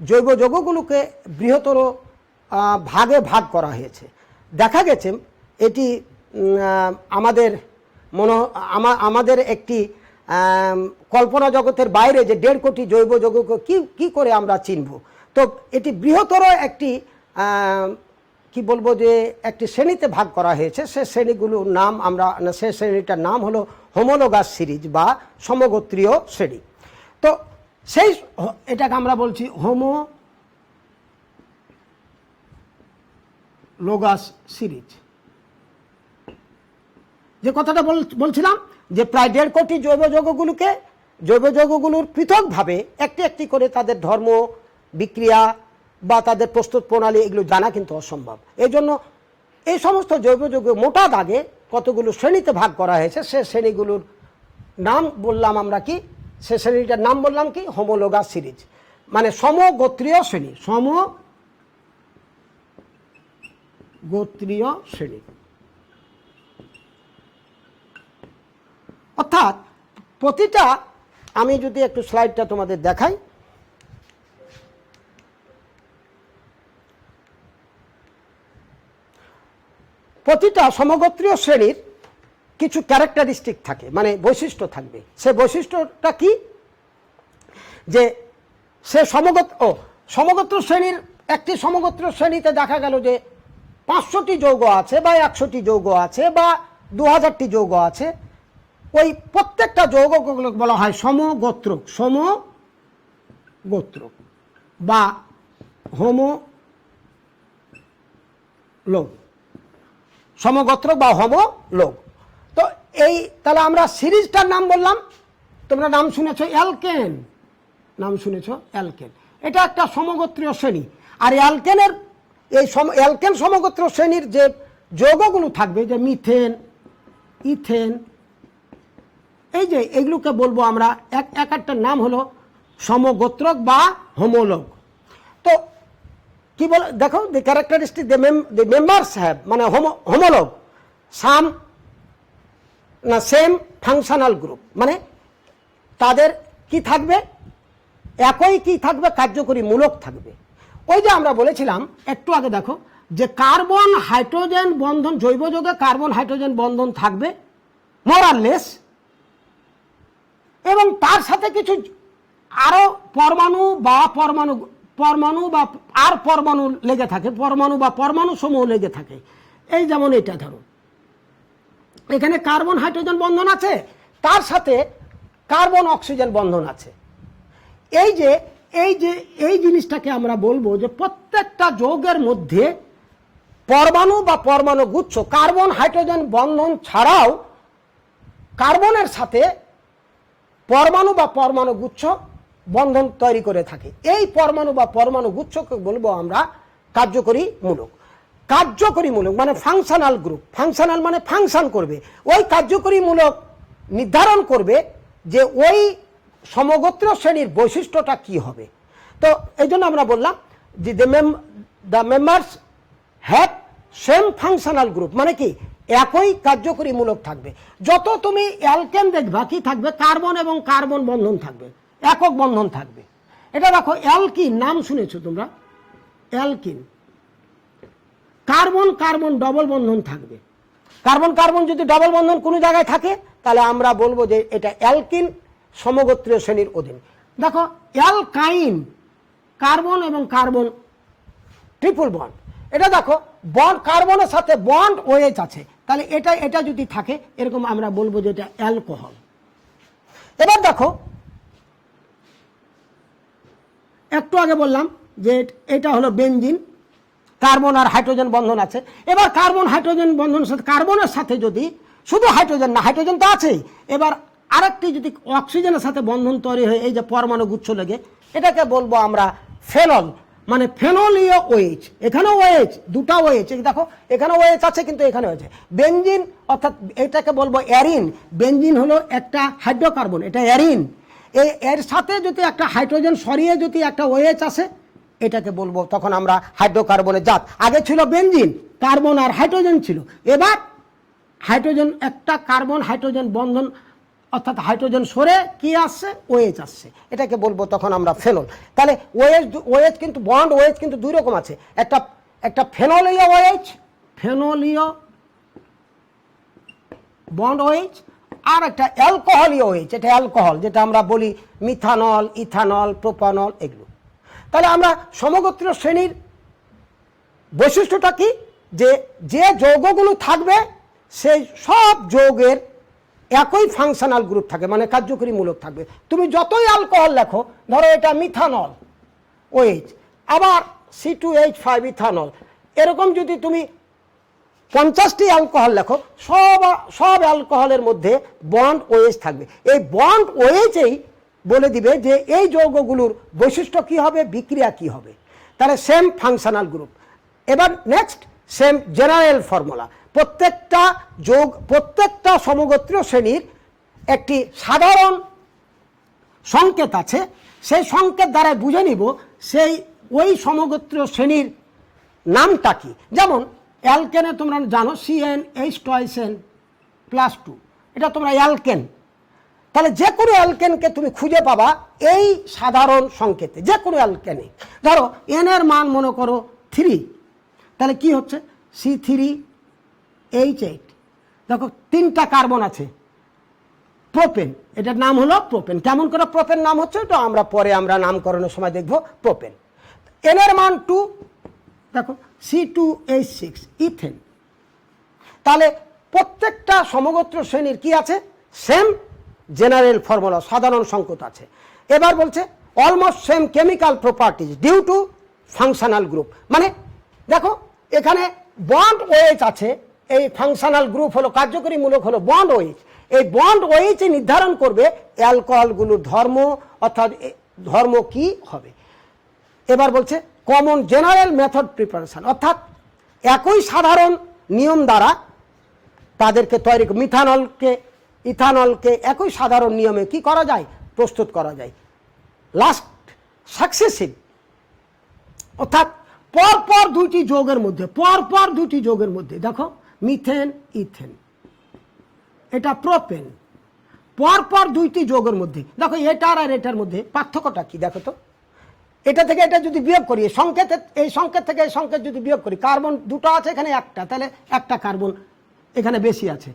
জৈব যৌগগুলোকে বৃহত্তর ভাগে ভাগ করা হয়েছে। দেখা গেছে এটি আমাদের একটি কল্পনা জগতের বাইরে, যে 1.5 কোটি জৈব যৌগকে কি করে আমরা চিনব। তো এটি বৃহত্তর একটি কি বলবো যে একটি শ্রেণীতে ভাগ করা হয়েছে। সে শ্রেণীগুলোর নাম সে শ্রেণীটার নাম হলো হোমোলোগাস সিরিজ বা সমগোত্রীয় শ্রেণী। তো এটাকে আমরা বলছি হোমোলোগাস সিরিজ। যে কথাটা বলছিলাম যে প্রায় 1.5 কোটি জৈব যৌগগুলোর পৃথকভাবে একটি একটি করে তাদের ধর্ম, বিক্রিয়া বা তাদের প্রস্তুত প্রণালী এগুলো জানা কিন্তু অসম্ভব। এই জন্য এই সমস্ত জৈব যৌগ মোটা দাগে কতগুলো শ্রেণীতে ভাগ করা হয়েছে। সে শ্রেণীগুলোর নাম বললাম আমরা কি, সে শ্রেণীটার নাম বললাম কি, হোমোলোগাস সিরিজ, মানে সমগোত্রীয় শ্রেণী, সমগোত্রীয় শ্রেণী। অর্থাৎ প্রতিটা, আমি যদি একটু স্লাইডটা তোমাদের দেখাই, প্রতিটা সমগোত্রীয় শ্রেণীর কিছু ক্যারেক্টারিস্টিক থাকে, মানে বৈশিষ্ট্য থাকবে। সে বৈশিষ্ট্যটা কি, যে সে সমগোত্র শ্রেণীর একটি সমগোত্র শ্রেণীতে দেখা গেল যে 500টি যৌগ আছে বা 100টি যৌগ আছে বা 2000টি যৌগ আছে, ওই প্রত্যেকটা যৌগগুলো বলা হয় সমগোত্রক, সমগোত্রক বা হোমোলোগ, সমগোত্রক বা হোমোলোগ। তো এই তাহলে আমরা সিরিজটার নাম বললাম, তোমরা নাম শুনেছ অ্যালকেন, নাম শুনেছ অ্যালকেন, এটা একটা সমগোত্রীয় শ্রেণী। আর অ্যালকেনের এই অ্যালকেন সমগোত্রীয় শ্রেণীর যে যৌগগুলো থাকবে, যে মিথেন, ইথেন, এই যে এগুলোকে বলবো আমরা এক একটা নাম হলো সমগোত্রক বা হোমোলোগ। তো কি বলে দেখো, দি ক্যারেক্টারিস্টিক দি মেম্বার্স হ্যাভ, মানে হোমোলোগ সাম না সেম ফাংশনাল গ্রুপ, মানে তাদের কি থাকবে, একই কি থাকবে, কার্যকরী মূলক থাকবে। ওই যে আমরা বলেছিলাম একটু আগে, দেখো যে কার্বন হাইড্রোজেন বন্ধন, জৈব যৌগে কার্বন হাইড্রোজেন বন্ধন থাকবে মোর আর লেস, এবং তার সাথে কিছু আরো পরমাণু বা পরমাণু লেগে থাকে, পরমাণু বা পরমাণু সমূহ লেগে থাকে। এই যেমন এটা ধরো, এখানে কার্বন হাইড্রোজেন বন্ধন আছে, তার সাথে কার্বন অক্সিজেন বন্ধন আছে। এই জিনিসটাকে আমরা বলবো যে প্রত্যেকটা যৌগের মধ্যে পরমাণু বা পরমাণু গুচ্ছ কার্বন হাইড্রোজেন বন্ধন ছাড়াও কার্বনের সাথে পরমাণু বা পরমাণু গুচ্ছ বন্ধন তৈরি করে থাকে। এই পরমাণু বা পরমাণু গুচ্ছকে বলবো আমরা কার্যকরী মূলক। কার্যকরী মূলক মানে ফাংশনাল গ্রুপ, ফাংশনাল মানে ফাংশন করবে, ওই কার্যকরী মূলক নির্ধারণ করবে যে ওই সমগোত্র শ্রেণীর বৈশিষ্ট্যটা কি হবে। তো এই জন্য আমরা বললাম যে the members have same functional group, মানে কি একই কার্যকরী মূলক থাকবে। যত তুমি অ্যালকেন দেখবা কি থাকবে, কার্বন এবং কার্বন বন্ধন থাকবে, একক বন্ধন থাকবে। এটা দেখো অ্যালকিন, নাম শুনেছো তোমরা অ্যালকিন, কার্বন কার্বন ডবল বন্ধন থাকবে। কার্বন কার্বন যদি ডবল বন্ধন কোনো জায়গায় থাকে তাহলে আমরা বলবো যে এটা অ্যালকিন সমগোত্রীয় শ্রেণীর অধীন। দেখো অ্যালকাইন, কার্বন এবং কার্বন ট্রিপল বন্ড, এটা দেখো বন্ড কার্বনের সাথে বন্ড ওএইচ আছে, তাহলে এটা যদি থাকে এরকম আমরা বলবো যে এটা অ্যালকোহল। এবার দেখো একটু আগে বললাম যে এটা হলো বেনজিন, কার্বন আর হাইড্রোজেন বন্ধন আছে। এবার কার্বন হাইড্রোজেন বন্ধনের সাথে কার্বনের সাথে যদি শুধু হাইড্রোজেন না, হাইড্রোজেন তো আছেই, এবার আরেকটি যদি অক্সিজেনের সাথে বন্ধন তৈরি হয় এই যে পরমাণু গুচ্ছ লেগে, এটাকে বলবো আমরা ফেনল, মানে ফেনলীয় ওএইচ। এখানেও ওএইচ, দুটা ওএইচ, দেখো এখানে ওএইচ আছে কিন্তু এখানে হয়েছে বেনজিন, অর্থাৎ এটাকে বলবো অ্যারিন। বেনজিন হলো একটা হাইড্রোকার্বন, এটা অ্যারিন। এর সাথে যদি একটা হাইড্রোজেন সরিয়ে যদি একটা ওএইচ আসে, এটাকে বলবো তখন আমরা হাইড্রোকার্বনের জাত। আগে ছিল বেনজিন, কার্বন আর হাইড্রোজেন ছিল, এবার হাইড্রোজেন একটা কার্বন হাইড্রোজেন বন্ধন, অর্থাৎ হাইড্রোজেন সরে কি আসছে, ওএইচ আসছে, এটাকে বলবো তখন আমরা ফেনল। তাহলে ওএইচ কিন্তু বন্ড ওএইচ কিন্তু দুই রকম আছে, একটা ফেনলীয় ওএইচ, ফেনলীয় বন্ড ওএইচ, আর একটা অ্যালকোহলীয় ওএইচ, এটা অ্যালকোহল, যেটা আমরা বলি মিথানল, ইথানল, প্রোপানল, এগুলো। তাহলে আমরা সমগোত্রীয় শ্রেণীর বৈশিষ্ট্যটা কি, যে যৌগগুলো থাকবে সেই সব যৌগের একই ফাংশনাল গ্রুপ থাকে, মানে কার্যকরী মূলক থাকবে। তুমি যতই অ্যালকোহল লেখো, ধরো এটা মিথানল ওএইচ, আবার C2H5 ইথানল, এরকম যদি তুমি 50টি অ্যালকোহল লেখো, সব অ্যালকোহলের মধ্যে বন্ড ওএইচ থাকবে। এই বন্ড ওএইচেই বলে দিবে যে এই যৌগগুলোর বৈশিষ্ট্য কি হবে, বিক্রিয়া কি হবে। তাহলে সেম ফাংশনাল গ্রুপ। এবার নেক্সট, সেম জেনারেল ফর্মুলা। প্রত্যেকটা সমগোত্রীয় শ্রেণীর একটি সাধারণ সংকেত আছে, সেই সংকেত দ্বারা বুঝে নিব ওই সমগোত্রীয় শ্রেণীর নামটা কি। যেমন অ্যালকেনে তোমরা জানো CnH2n+2, এটা তোমরা অ্যালকেন। তাহলে যে কোনো অ্যালকেনকে তুমি খুঁজে পাবা এই সাধারণ সংকেতে, যে কোনো অ্যালকেনে। ধরো এন এর মান মনে করো 3, তাহলে কি হচ্ছে C3H8, দেখো 3টা কার্বন আছে, প্রোপেন, এটার নাম হলো প্রোপেন। কেমন করে প্রোপেন নাম হচ্ছে, তো আমরা পরে নামকরণের সময় দেখব প্রোপেন। এন এর মান 2, দেখো C2H6 ইথেন। তাহলে প্রত্যেকটা সমগোত্র শ্রেণীর কি আছে, সেম জেনারেল ফর্মুলা, সাধারণ সংকেত আছে। এবার বলছে almost same chemical properties due to functional group, মানে দেখো এখানে বন্ড ওএইচ আছে, এই ফাংশনাল গ্রুপ হলো কার্যকরী মূলক হলো বন্ড ওএইচ, এই বন্ড ওএইচ নির্ধারণ করবে অ্যালকোহলগুলোর ধর্ম, অর্থাৎ ধর্ম কি হবে। এবার বলছে কমন জেনারেল মেথড প্রিপারেশন, অর্থাৎ একই সাধারণ নিয়ম দ্বারা তাদেরকে তৈরি, মিথানলকে ইথানলকে একই সাধারণ নিয়মে কি করা যায়, প্রস্তুত করা যায়। লাস্ট সাকসেসিভ, অর্থাৎ পরপর দুইটি যোগের মধ্যে, পরপর দুইটি যোগের মধ্যে, দেখো মিথেন ইথেন, এটা প্রোপেন, পরপর দুইটি যোগের মধ্যে, দেখো এটার আর এটার মধ্যে পার্থক্যটা কি দেখো তো। এটা থেকে এটা যদি বিয়োগ করি, সংকেত, এই সংকেত থেকে এই সংকেত যদি বিয়োগ করি, কার্বন দুটো আছে এখানে একটা, তাহলে একটা কার্বন এখানে বেশি আছে।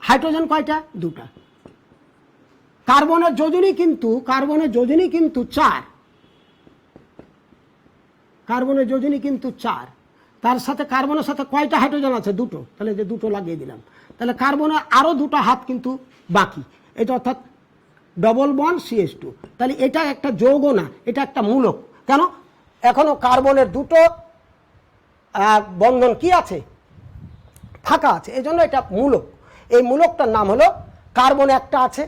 হাইড্রোজেন কয়টা, দুটা। কার্বনের যোজনী কিন্তু, কার্বনের যোজনী কিন্তু 4, কার্বনের যোজনী কিন্তু 4, তার সাথে কার্বনের সাথে কয়টা হাইড্রোজেন আছে, দুটো, তাহলে যে দুটো লাগিয়ে দিলাম, তাহলে কার্বনের আরও দুটো হাত কিন্তু বাকি, এটা অর্থাৎ ডবল বন্ড CH2। তাহলে এটা একটা যৌগ না, এটা একটা মূলক। কেন, এখনো কার্বনের দুটো বন্ধন কি আছে, ফাঁকা আছে, এই জন্য এটা মূলক। এই মূলকটার নাম হলো, কার্বন একটা আছে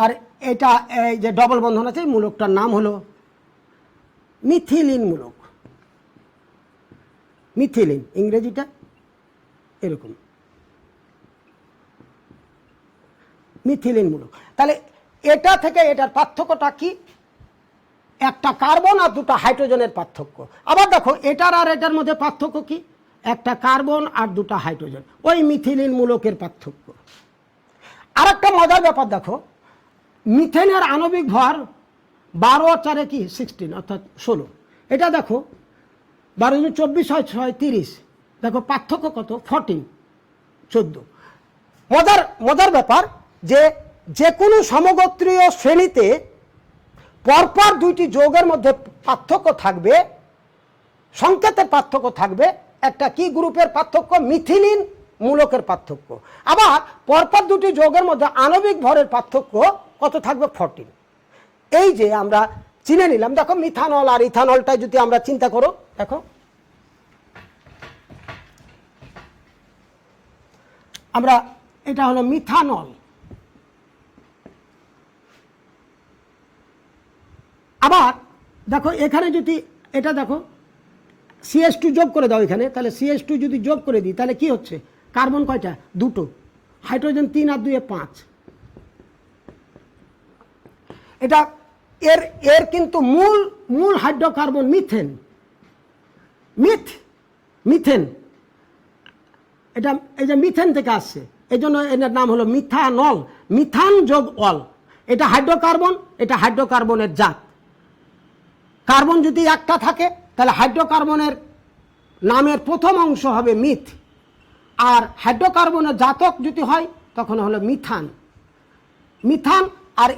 আর এটা এই যে ডবল বন্ধন আছে, এই মূলকটার নাম হলো মিথিলিন মূলক। মিথিলিন ইংরেজিটা এরকম, মিথিলিন মূলক। তাহলে এটা থেকে এটার পার্থক্যটা কি, একটা কার্বন আর দুটো হাইড্রোজেনের পার্থক্য। আবার দেখো এটার আর এটার মধ্যে পার্থক্য কি, একটা কার্বন আর দুটো হাইড্রোজেন, ওই মিথিলিন মূলকের পার্থক্য। আর একটা মজার ব্যাপার দেখো, মিথেনের আণবিক ভর 12 আর 4 কি 16, অর্থাৎ 16। এটা দেখো 12 × 24 হয় 6, 30, দেখো পার্থক্য কত, 14, 14। মজার ব্যাপার যে কোনো সমগোত্রীয় শ্রেণীতে পরপর দুইটি যৌগের মধ্যে পার্থক্য থাকবে, সংকেতের পার্থক্য থাকবে। একটা কি গ্রুপের পার্থক্য, মিথিলিন মূলকের পার্থক্য। আবার পরপর দুটি যৌগের মধ্যে আণবিক ভরের পার্থক্য কত থাকবে, 14। এই যে আমরা চিনে নিলাম, দেখো মিথানল আর ইথানলটা যদি আমরা চিন্তা করো, দেখো আমরা, এটা হলো মিথানল, আবার দেখো এখানে যদি এটা দেখো CH2 যোগ করে দাও এখানে, তাহলে CH2 যদি যোগ করে দিই তাহলে কি হচ্ছে, কার্বন কয়টা, দুটো, হাইড্রোজেন 3 আর 2 5। এটা এর কিন্তু মূল হাইড্রোকার্বন মিথেন, মিথেন, এটা এই যে মিথেন থেকে আসছে, এই জন্য এর নাম হলো মিথানল, মিথান যোগ অল। এটা হাইড্রোকার্বন, এটা হাইড্রোকার্বনের জাত। কার্বন যদি একটা থাকে তাহলে হাইড্রোকার্বনের নামের প্রথম অংশ হবে মিথ, আর হাইড্রোকার্বনের জাতক যদি হয় তখন হলো মিথান, মিথান। আর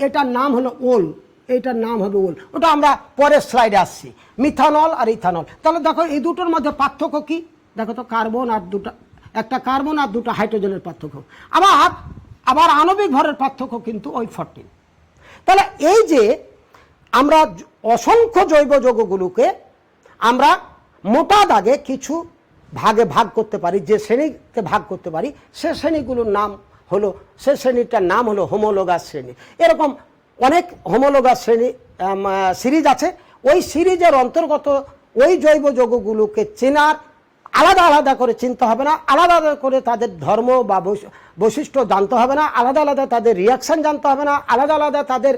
এটার নাম হলো ওল, এইটার নাম হবে ওল, ওটা আমরা পরের স্লাইডে আসছি। মিথানল আর ইথানল, তাহলে দেখো এই দুটোর মধ্যে পার্থক্য কি, দেখো তো কার্বন আর দুটো, একটা কার্বন আর দুটো হাইড্রোজেনের পার্থক্য। আবার আণবিক ভরের পার্থক্য কিন্তু ওই 14। তাহলে এই যে আমরা অসংখ্য জৈব যৌগগুলোকে আমরা মোটা দাগে কিছু ভাগে ভাগ করতে পারি, যে শ্রেণীতে ভাগ করতে পারি সে শ্রেণীগুলোর নাম হলো, সে শ্রেণীটার নাম হলো হোমোলোগাস শ্রেণী। এরকম অনেক হোমোলোগাস শ্রেণী সিরিজ আছে। ওই সিরিজের অন্তর্গত ওই জৈব যৌগগুলোকে চেনার আলাদা আলাদা করে চিনতে হবে না, আলাদা আলাদা করে তাদের ধর্ম বা বৈশিষ্ট্য জানতে হবে না, আলাদা আলাদা তাদের রিয়াকশান জানতে হবে না, আলাদা আলাদা তাদের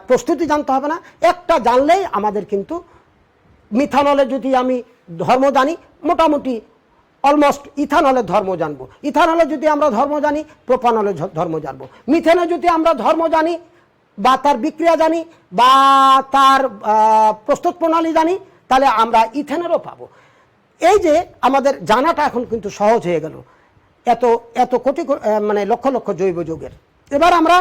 প্রস্তুতি জানতে হবে না। একটা জানলেই আমাদের কিন্তু, মিথানলে যদি আমি ধর্ম জানি, মোটামুটি অলমোস্ট ইথানলের ধর্ম জানবো। ইথানলে যদি আমরা ধর্ম জানি, প্রোপানলের ধর্ম জানবো। মিথেনে যদি আমরা ধর্ম জানি বা তার বিক্রিয়া জানি বা তার প্রস্তুত প্রণালী জানি, তাহলে আমরা ইথেনেরও পাবো। এই যে আমাদের জানাটা এখন কিন্তু সহজ হয়ে গেল এত কোটি মানে লক্ষ লক্ষ জৈব যৌগের। এবার আমরা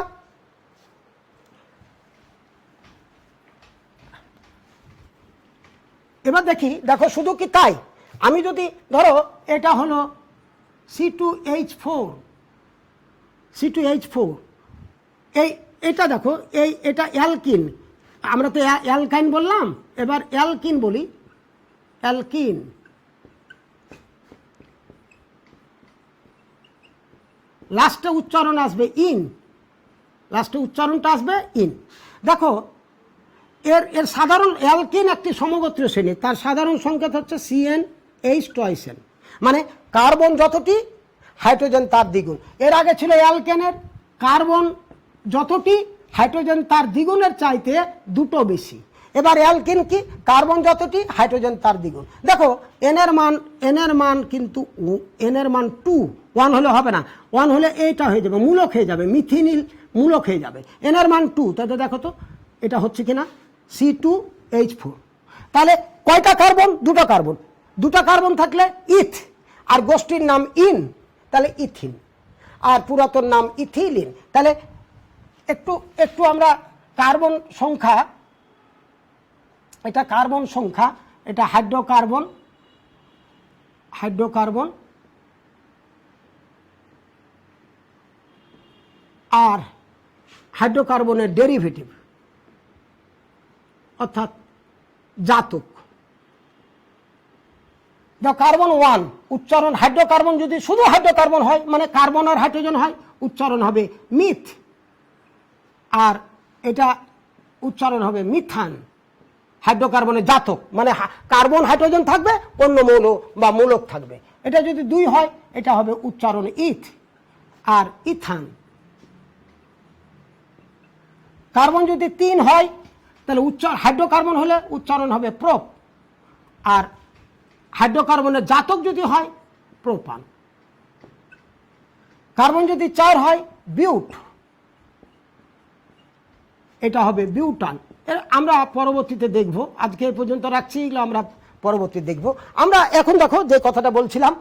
এবার দেখি, দেখো শুধু কি তাই, আমি যদি ধরো এটা হলো C2H4, C2H4, এটা দেখো এটা অ্যালকিন, আমরা তো অ্যালকাইন বললাম, এবার অ্যালকিন বলি, অ্যালকিন। লাস্টে উচ্চারণ আসবে ইন, লাস্টে উচ্চারণটা আসবে ইন। দেখো এর সাধারণ, অ্যালকিন একটি সমগোত্রীয় শ্রেণী, তার সাধারণ সংকেত হচ্ছে CnH2n, মানে কার্বন যতটি হাইড্রোজেন তার দ্বিগুণ। এর আগে ছিল অ্যালকেনের কার্বন যতটি হাইড্রোজেন তার দ্বিগুণের চাইতে দুটো বেশি। এবার অ্যালকিন কি, কার্বন যতটি হাইড্রোজেন তার দ্বিগুণ। দেখো এনের মান কিন্তু এনের মান 2, 1 হলে হবে না, 1 হলে এইটা হয়ে যাবে, মূলক হয়ে যাবে, মিথিনিল মূলক হয়ে যাবে। এনের মান 2, তাতে দেখো তো এটা হচ্ছে কিনা C2H4। তাহলে কয়টা কার্বন, দুটো কার্বন, দুটো কার্বন থাকলে ইথ, আর গোষ্ঠীর নাম ইন, তাহলে ইথিন, আর পুরাতন নাম ইথিলিন। তাহলে একটু আমরা কার্বন সংখ্যা, এটা কার্বন সংখ্যা, এটা হাইড্রোকার্বন, হাইড্রোকার্বন আর হাইড্রোকার্বনের ডেরিভেটিভ অর্থাৎ জাতক। কার্বন 1 উচ্চারণ, হাইড্রোকার্বন যদি শুধু হাইড্রোকার্বন হয় মানে কার্বন আর হাইড্রোজেন হয়, উচ্চারণ হবে মিথ, আর এটা উচ্চারণ হবে মিথান। হাইড্রোকার্বনের জাতক মানে কার্বন হাইড্রোজেন থাকবে, অন্য মৌল বা মূলক থাকবে। এটা যদি 2 হয় এটা হবে উচ্চারণ ইথ আর ইথান। কার্বন যদি 3 হয় তাহলে হাইড্রোকার্বন হলে উচ্চারণ হবে প্রোপ, আর হাইড্রোকার্বনের জাতক যদি হয় প্রোপান। কার্বন যদি 4 হয় বিউট, এটা হবে বিউটান। আমরা পরবর্তীতে দেখব, আজকে এই পর্যন্ত রাখছি, এগুলো আমরা পরবর্তী দেখব। আমরা এখন দেখো যে কথাটা বলছিলাম,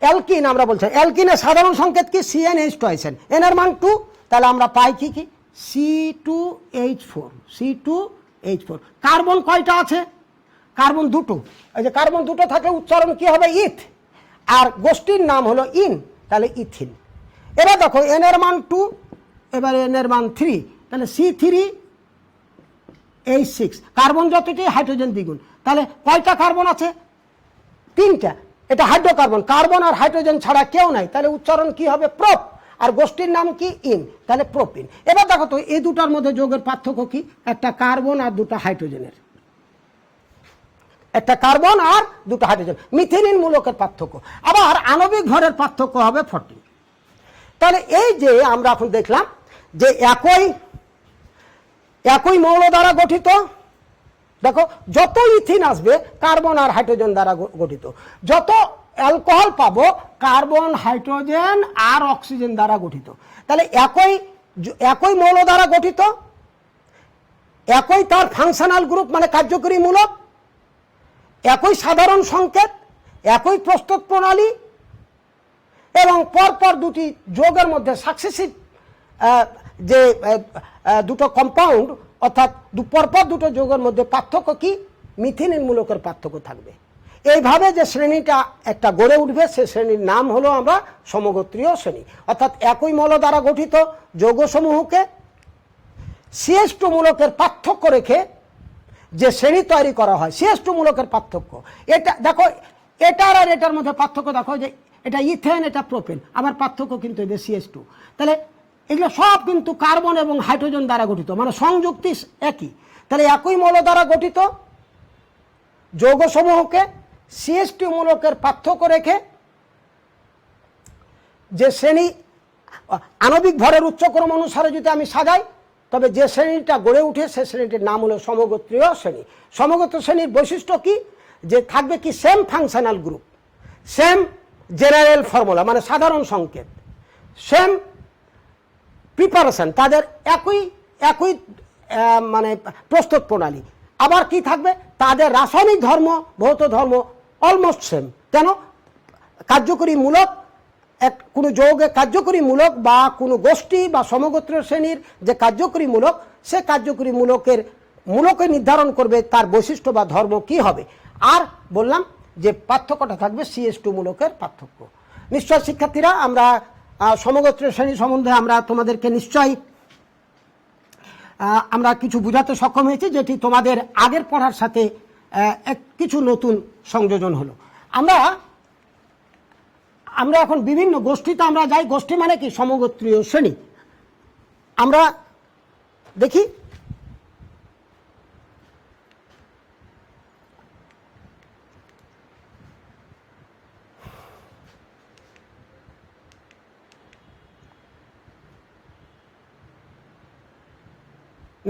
অ্যালকিন আমরা বলছি, অ্যালকিনের সাধারণ সংকেত কি CnH2n, এনের মান 2, তাহলে আমরা পাই কি কি C2H4, C2H4। কার্বন কয়টা আছে, কার্বন 2, এই যে কার্বন 2 থাকে, উচ্চারণ কি হবে ইথ, আর গোষ্ঠীর নাম হলো ইন, তাহলে ইথিন। এবার দেখো এনের মান 2, এবার এনের মান 3, তাহলে C3H6, কার্বন যতটি হাইড্রোজেন দ্বিগুণ। তাহলে কয়টা কার্বন আছে, 3টা, এটা হাইড্রোকার্বন, কার্বন আর হাইড্রোজেন ছাড়া কেউ নাই, তাহলে উচ্চারণ কি হবে প্রোপ, আর গোষ্ঠীর নাম কি ইন, তাহলে প্রোপিন। এবার দেখো তো এই দুটার মধ্যে যোগের পার্থক্য কি, একটা কার্বন আর দুটো হাইড্রোজেনের, একটা কার্বন আর দুটো হাইড্রোজেন, মিথিলিন মূলকের পার্থক্য। আবার আণবিক ভরের পার্থক্য হবে 14। তাহলে এই যে আমরা এখন দেখলাম যে একই মৌল দ্বারা গঠিত, দেখো যত ইথিন আসবে কার্বন আর হাইড্রোজেন দ্বারা গঠিত, যত অ্যালকোহল পাবো কার্বন হাইড্রোজেন আর অক্সিজেন দ্বারা গঠিত। তাহলে একই মৌল দ্বারা গঠিত, একই তার ফাংশনাল গ্রুপ মানে কার্যকরী মূলক, একই সাধারণ সংকেত, একই প্রস্তুত প্রণালী, এবং পরপর দুটি যোগের মধ্যে সাকসেসিভ যে দুটো কম্পাউন্ড অর্থাৎ পরপর দুটো যোগের মধ্যে পার্থক্য কি, মিথিলিন মূলকের পার্থক্য থাকবে। এইভাবে যে শ্রেণীটা একটা গড়ে উঠবে সে শ্রেণীর নাম হলো আমরা সমগোত্রীয় শ্রেণী। অর্থাৎ একই মৌল দ্বারা গঠিত যৌগসমূহকে CH2 মূলকের পার্থক্য রেখে যে শ্রেণী তৈরি করা হয়, CH2 মূলকের পার্থক্য। এটা দেখো এটার আর এটার মধ্যে পার্থক্য দেখো, যে এটা ইথেন এটা প্রোপেন, আবার পার্থক্য কিন্তু এদের CH2। তাহলে এগুলো সব কিন্তু কার্বন এবং হাইড্রোজেন দ্বারা গঠিত, মানে সংযুক্তি একই। তাহলে একই মৌল দ্বারা গঠিত যৌগসমূহকে CH2 মূলকের পার্থক্য রেখে যে শ্রেণী আণবিক ভরের উচ্চক্রম অনুসারে যদি আমি সাজাই, তবে যে শ্রেণীটা গড়ে উঠে সে শ্রেণীটির নাম হলো সমগোত্রীয় শ্রেণী। সমগোত্রীয় শ্রেণীর বৈশিষ্ট্য কি, যে থাকবে কি same functional group, same general formula মানে সাধারণ সংকেত, সেম প্রিপারেশন, তাদের একই মানে প্রস্তুত প্রণালী। আবার কি থাকবে, তাদের রাসায়নিক ধর্ম ভৌত ধর্ম অলমোস্ট সেম। কেন, কার্যকরী মূলক, কোনো যৌগে কার্যকরী মূলক বা কোনো গোষ্ঠী বা সমগোত্রীয় শ্রেণীর যে কার্যকরী মূলক, সে কার্যকরী মূলকে নির্ধারণ করবে তার বৈশিষ্ট্য বা ধর্ম কি হবে। আর বললাম যে পার্থক্যটা থাকবে CH2 মূলকের পার্থক্য। নিশ্চয় শিক্ষার্থীরা, আমরা সমগোত্রীয় শ্রেণী সম্বন্ধে আমরা তোমাদেরকে নিশ্চয়ই আমরা কিছু বোঝাতে সক্ষম হয়েছি, যেটি তোমাদের আগের পড়ার সাথে কিছু নতুন সংযোজন হলো। আমরা এখন বিভিন্ন গোষ্ঠীতে আমরা যাই। গোষ্ঠী মানে কি? সমগোত্রীয় শ্রেণী। আমরা দেখি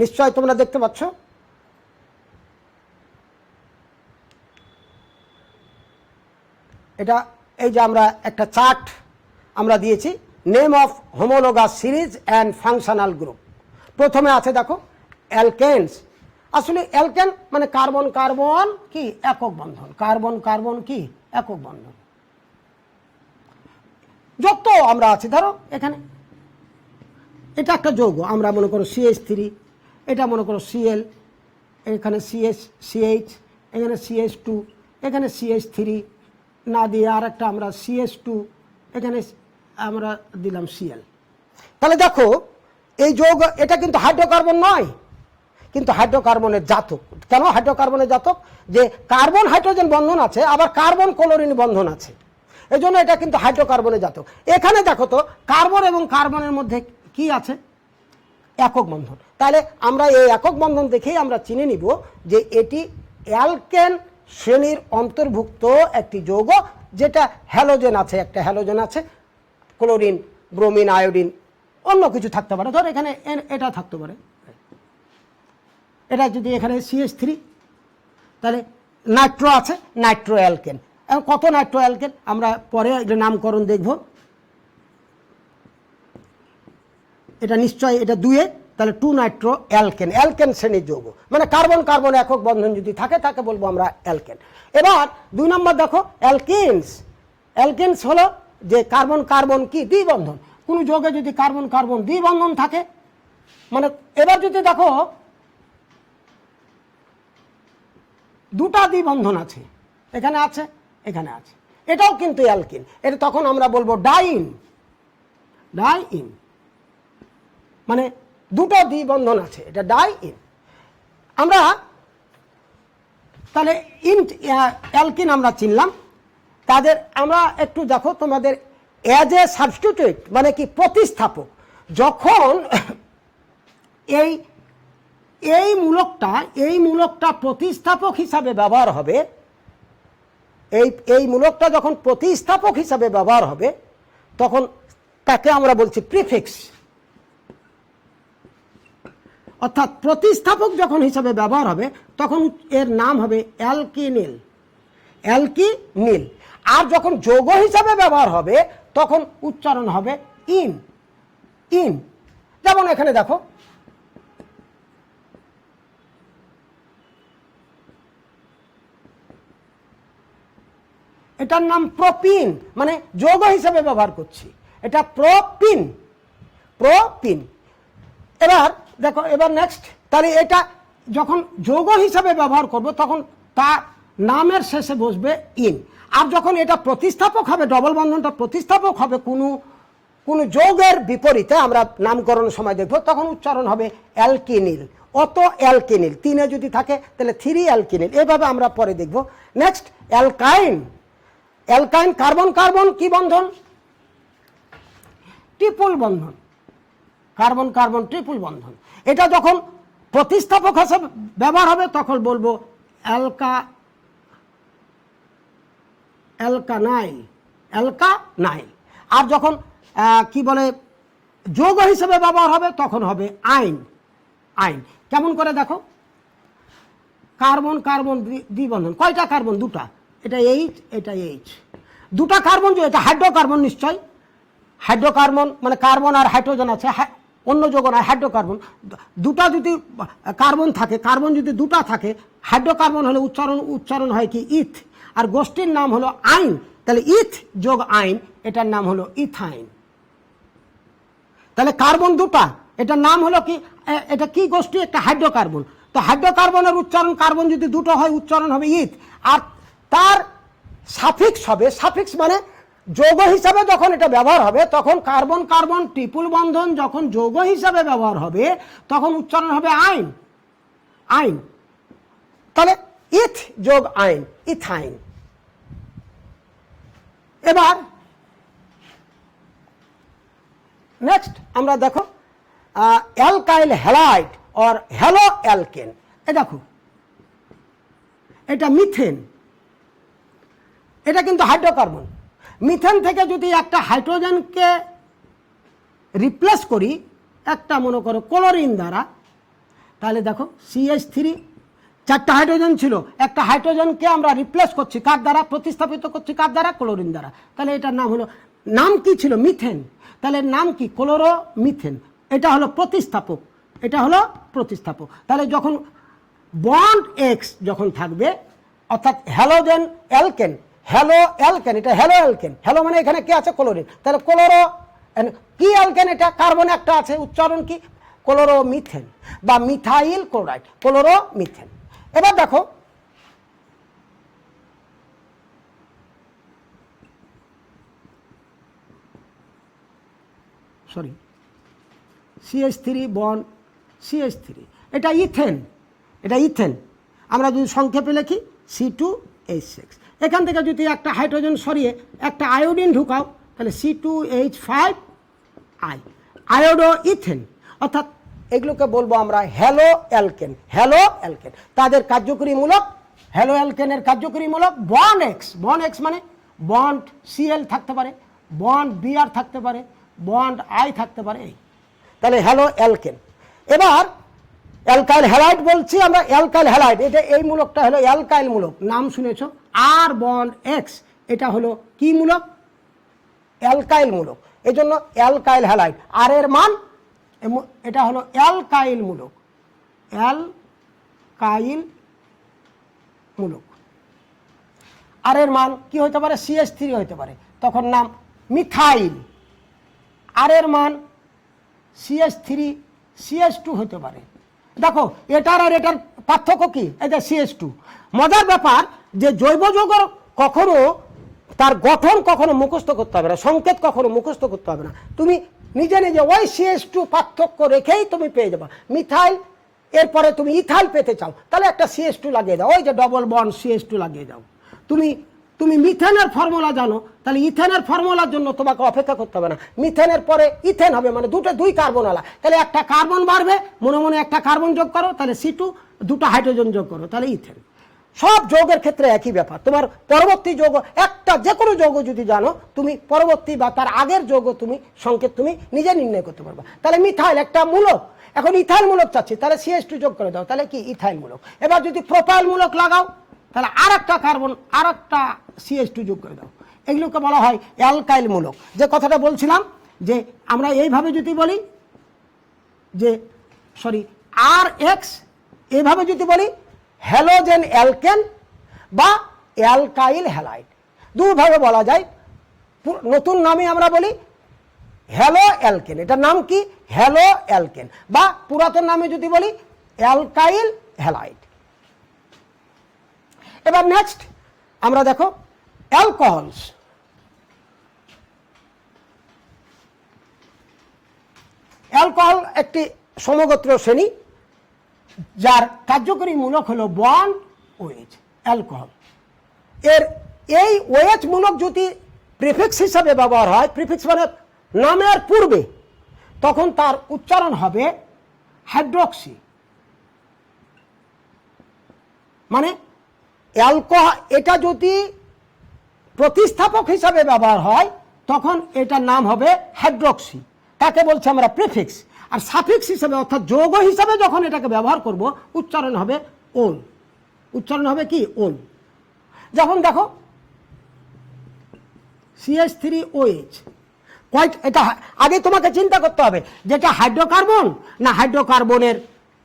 নিশ্চয় তোমরা দেখতে পাচ্ছ এটা। এই যে আমরা একটা চার্ট আমরা দিয়েছি, name of homologous series and functional group. প্রথমে আছে দেখো অ্যালকেনস। আসলে অ্যালকেন মানে কার্বন কার্বন কি একক বন্ধন, কার্বন কার্বন কি একক বন্ধন। যত আমরা আছি, ধরো এখানে এটা একটা যৌগ, আমরা মনে করো CH3, এটা মনে করো Cl, এখানে CH, এখানে CH2, এখানে CH3 না দিয়ে আর একটা আমরা CH2, এখানে আমরা দিলাম Cl। তাহলে দেখো এই যৌগ, এটা কিন্তু হাইড্রোকার্বন নয়, কিন্তু হাইড্রোকার্বনের জাতক। কেন হাইড্রোকার্বনের জাতক? যে কার্বন হাইড্রোজেন বন্ধন আছে, আবার কার্বন ক্লোরিন বন্ধন আছে, এই জন্য এটা কিন্তু হাইড্রোকার্বনের জাতক। এখানে দেখো তো কার্বন এবং কার্বনের মধ্যে কি আছে? একক বন্ধন। তাহলে আমরা এই একক বন্ধন দেখেই আমরা চিনে নিব যে এটি অ্যালকেন শ্রেণীর অন্তর্ভুক্ত একটি যৌগ, যেটা হ্যালোজেন আছে, একটা হ্যালোজেন আছে, ক্লোরিন, ব্রোমিন, আয়োডিন, অন্য কিছু থাকতে পারে। ধর এখানে এটা থাকতে পারে, এটা যদি এখানে CH3, তাহলে নাইট্রো আছে, নাইট্রো অ্যালকেন। এখন কত নাইট্রো অ্যালকেন আমরা পরে এটা নামকরণ দেখব। এটা নিশ্চয় এটা 2, তাহলে 2 নাইট্রো অ্যালকেন, অ্যালকেন শ্রেণীর যৌগ। মানে কার্বন কার্বন একক বন্ধন যদি থাকে তাকে বলবো আমরা অ্যালকেন। এবার 2 নম্বর দেখো অ্যালকিনস। অ্যালকিনস হলো যে কার্বন কার্বন কি দ্বিবন্ধন। কোন যৌগে যদি কার্বন কার্বন দ্বিবন্ধন থাকে, মানে এবার যদি দেখো দুটা দ্বিবন্ধন আছে, এখানে আছে, এখানে আছে, এটাও কিন্তু অ্যালকিন। এটা তখন আমরা বলবো ডাইন। ডাইন মানে দুটো দ্বিবন্ধন আছে, এটা ডাইন। আমরা তাহলে অ্যালকিন আমরা চিনলাম। তাদের আমরা একটু দেখো তোমাদের অ্যাজ এ সাবস্টিটিউট মানে কি প্রতিস্থাপক, যখন এই মূলকটা প্রতিস্থাপক হিসাবে ব্যবহার হবে, এই মূলকটা যখন প্রতিস্থাপক হিসাবে ব্যবহার হবে তখন তাকে আমরা বলছি প্রিফিক্স। অর্থাৎ প্রতিস্থাপক যখন হিসাবে ব্যবহার হবে তখন এর নাম হবে অ্যালকিনিল, অ্যালকিনিল। আর যখন যৌগ হিসাবে ব্যবহার হবে তখন উচ্চারণ হবে ইন, ইন। যেমন এখানে দেখো এটার নাম প্রোপিন, মানে যৌগ হিসাবে ব্যবহার করছি, এটা প্রোপিন, প্রোপিন। এবার দেখো, এবার নেক্সট, তাহলে এটা যখন যৌগ হিসাবে ব্যবহার করব তখন তার নামের শেষে বসবে ইন। আর যখন এটা প্রতিস্থাপক হবে, ডবল বন্ধনটা প্রতিস্থাপক হবে কোনো যৌগের বিপরীতে, আমরা নামকরণের সময় দেখব, তখন উচ্চারণ হবে অ্যালকিনিল। অত অ্যালকিনিল 3-এ যদি থাকে তাহলে 3 অ্যালকিনিল। এভাবে আমরা পরে দেখব। নেক্সট অ্যালকাইন। অ্যালকাইন কার্বন কার্বন কি বন্ধন? ট্রিপল বন্ধন, কার্বন কার্বন ট্রিপল বন্ধন। এটা যখন প্রতিস্থাপক হিসেবে ব্যবহার হবে তখন বলবো অ্যালকানাইল, অ্যালকানাইল। আর যখন কি বলে যৌগ হিসেবে ব্যবহার হবে তখন হবে আইন, আইন। কেমন করে দেখো, কার্বন কার্বন দ্বিবন্ধন, কয়টা কার্বন? 2টা, এটা H, এটা H, 2টা কার্বন। যে এটা হাইড্রোকার্বন, নিশ্চয় হাইড্রোকার্বন মানে কার্বন আর হাইড্রোজেন আছে, অন্য যৌগ নয়, হাইড্রোকার্বন। 2টা যদি কার্বন থাকে, কার্বন যদি 2টা থাকে, হাইড্রোকার্বন হলে উচ্চারণ হয় কি ইথ, আর গোষ্ঠীর নাম হলো আইন। তাহলে ইথ যোগ আইন, এটার নাম হলো ইথাইন। তাহলে কার্বন 2টা, এটার নাম হলো কি, এটা কি গোষ্ঠী? একটা হাইড্রোকার্বন। তো হাইড্রোকার্বনের উচ্চারণ, কার্বন যদি 2টো হয় উচ্চারণ হবে ইথ, আর তার সাফিক্স হবে, সাফিক্স মানে যৌগ হিসাবে যখন এটা ব্যবহার হবে তখন কার্বন কার্বন ট্রিপল বন্ধন যখন যৌগ হিসাবে ব্যবহার হবে তখন উচ্চারণ হবে আইন, আইন। তাহলে ইথ যোগ আইন, ইথাইন। এবার নেক্সট আমরা দেখো alkyl halide or haloalkane. এ দেখো এটা মিথেন, এটা কিন্তু হাইড্রোকার্বন। মিথেন থেকে যদি একটা হাইড্রোজেনকে রিপ্লেস করি একটা মনে করো ক্লোরিন দ্বারা, তাহলে দেখো CH3, 4টা হাইড্রোজেন ছিল, একটা হাইড্রোজেনকে আমরা রিপ্লেস করছি কার দ্বারা, প্রতিস্থাপিত করছি কার দ্বারা, ক্লোরিন দ্বারা। তাহলে এটার নাম হলো, নাম কি ছিল, মিথেন। তাহলে নাম কি, ক্লোরোমিথেন। এটা হলো প্রতিস্থাপক, এটা হলো প্রতিস্থাপক। তাহলে যখন বন্ড এক্স যখন থাকবে অর্থাৎ হ্যালোজেন অ্যালকেন, হ্যালো অ্যালকেন, এটা হ্যালো অ্যালকেন, হ্যালো মানে এখানে কি আছে, ক্লোরিন। তাহলে ক্লোরো কি অ্যালকেন, এটা কার্বন একটা আছে, উচ্চারণ কি, ক্লোরোমিথেন বা মিথাইল ক্লোরাইড, ক্লোরোমিথেন। এবার দেখো সরি CH3 বন্ড CH3, এটা ইথেন, এটা ইথেন। আমরা যদি সংক্ষেপে লিখি C2H6। এখান থেকে যদি একটা হাইড্রোজেন সরিয়ে একটা আয়োডিন ঢুকাও তাহলে C2H5I, আয়োডো ইথেন। অর্থাৎ এগুলোকে বলবো আমরা হ্যালো অ্যালকেন, হ্যালো অ্যালকেন। তাদের কার্যকরীমূলক, হ্যালো অ্যালকেনের কার্যকরীমূলক বন্ড এক্স, বন্ড এক্স মানে বন্ড Cl থাকতে পারে, বন্ড Br থাকতে পারে, বন্ড I থাকতে পারে, এই। তাহলে হ্যালো অ্যালকেন। এবার অ্যালকাইল হ্যালাইড বলছি আমরা, অ্যালকাইল হ্যালাইড এটা এই মূলকটা হলো অ্যালকাইল মূলক, নাম শুনেছো, আর বন্ড এক্স, এটা হলো কি মূলক, অ্যালকাইল মূলক। এই জন্য অ্যালকাইল হ্যালাইড, আর এর মান, এটা হলো অ্যালকাইল মূলক, অ্যালকাইল মূলক। আর এর মান কি হতে পারে, CH3 হতে পারে, তখন নাম মিথাইল। আর এর মান CH3 CH2 হতে পারে। দেখো এটার আর এটার পার্থক্য কি, এই যে CH2। মজার ব্যাপার যে জৈব যৌগ কখনো তার গঠন কখনো মুখস্থ করতে হবে না, সংকেত কখনো মুখস্থ করতে হবে না, তুমি নিজে নিজে ওই CH2 পার্থক্য রেখেই তুমি পেয়ে যাবে। মিথাইল এরপরে তুমি ইথাইল পেতে চাও তাহলে একটা CH2 লাগিয়ে দাও, ওই যে ডবল বন্ড CH2 লাগিয়ে দাও। তুমি মিথেনের ফর্মুলা জানো, তাহলে ইথেনের ফর্মুলার জন্য তোমাকে অপেক্ষা করতে হবে না, মিথেনের পরে ইথেন হবে, মানে দুই কার্বনওয়ালা, তাহলে একটা কার্বন বাড়বে, মনে মনে একটা কার্বন যোগ করো, তাহলে C2, দুটো হাইড্রোজেন যোগ করো, তাহলে ইথেন। সব যৌগের ক্ষেত্রে একই ব্যাপার। তোমার পরবর্তী যৌগ একটা যে কোনো যৌগ যদি জানো, তুমি পরবর্তী বা তার আগের যৌগ তুমি সংকেত তুমি নিজে নির্ণয় করতে পারবে। তাহলে মিথাইল একটা মূলক, এখন ইথাইল মূলক চাচ্ছি, তাহলে CH2 যোগ করে দাও, তাহলে কি ইথাইল মূলক। এবার যদি প্রোপাইল মূলক লাগাও তাহলে আর একটা কার্বন, আর একটা CH2 যোগ করে দাও, এগুলোকে বলা হয় অ্যালকাইল মূলক। যে কথাটা বলছিলাম যে আমরা এইভাবে যদি বলি যে সরি RH, এইভাবে যদি বলি হ্যালোজেন অ্যালকেন বা অ্যালকাইল হ্যালাইড, দুভাবে বলা যায়। নতুন নামে আমরা বলি হ্যালো অ্যালকেন, এটার নাম কি, হ্যালো অ্যালকেন, বা পুরাতন নামে যদি বলি অ্যালকাইল হ্যালাইড। এবার নেক্সট আমরা দেখো অ্যালকোহলস। অ্যালকোহল একটি সমগোত্রীয় শ্রেণী যার কার্যকরী মূলক হলো বন্ড OH, অ্যালকোহল। এই OH মূলক যদি প্রিফিক্স হিসাবে ব্যবহার হয়, প্রিফিক্স মানে নামের পূর্বে, তখন তার উচ্চারণ হবে হাইড্রক্সি। মানে অ্যালকোহল, এটা যদি প্রতিস্থাপক হিসাবে ব্যবহার হয় তখন এটার নাম হবে হাইড্রক্সি, তাকে বলছি আমরা প্রিফিক্স। আর সাফিক্স হিসাবে অর্থাৎ যৌগ হিসাবে যখন এটাকে ব্যবহার করব উচ্চারণ হবে ওন, উচ্চারণ হবে কি, ওন। যখন দেখো CH3OH, এটা আগে তোমাকে চিন্তা করতে হবে যেটা হাইড্রোকার্বন না হাইড্রোকার্বনের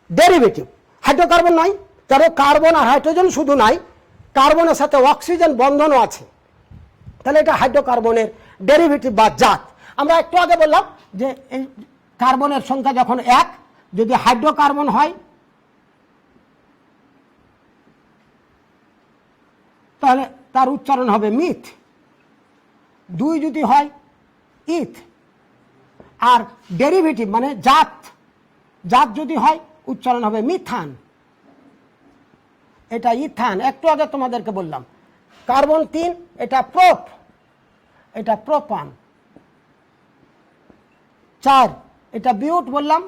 ডেরিভেটিভ। হাইড্রোকার্বন নাই, কারণ কার্বন আর হাইড্রোজেন শুধু নাই, কার্বনের সাথে অক্সিজেন বন্ধনও আছে, তাহলে এটা হাইড্রোকার্বনের ডেরিভেটিভ বা জাত। আমরা একটু আগে বললাম যে এই কার্বনের সংখ্যা যখন 1, যদি হাইড্রোকার্বন হয় তাহলে তার উচ্চারণ হবে মিথ। 2 যদি হয় ইথ। আর ডেরিভেটিভ মানে জাত, জাত যদি হয় উচ্চারণ হবে মিথান। এটা ইথান, একটু আগে তোমাদেরকে বললাম। কার্বন 3, এটা প্রোপ, এটা প্রোপান। 4, এটা বিউট বললাম,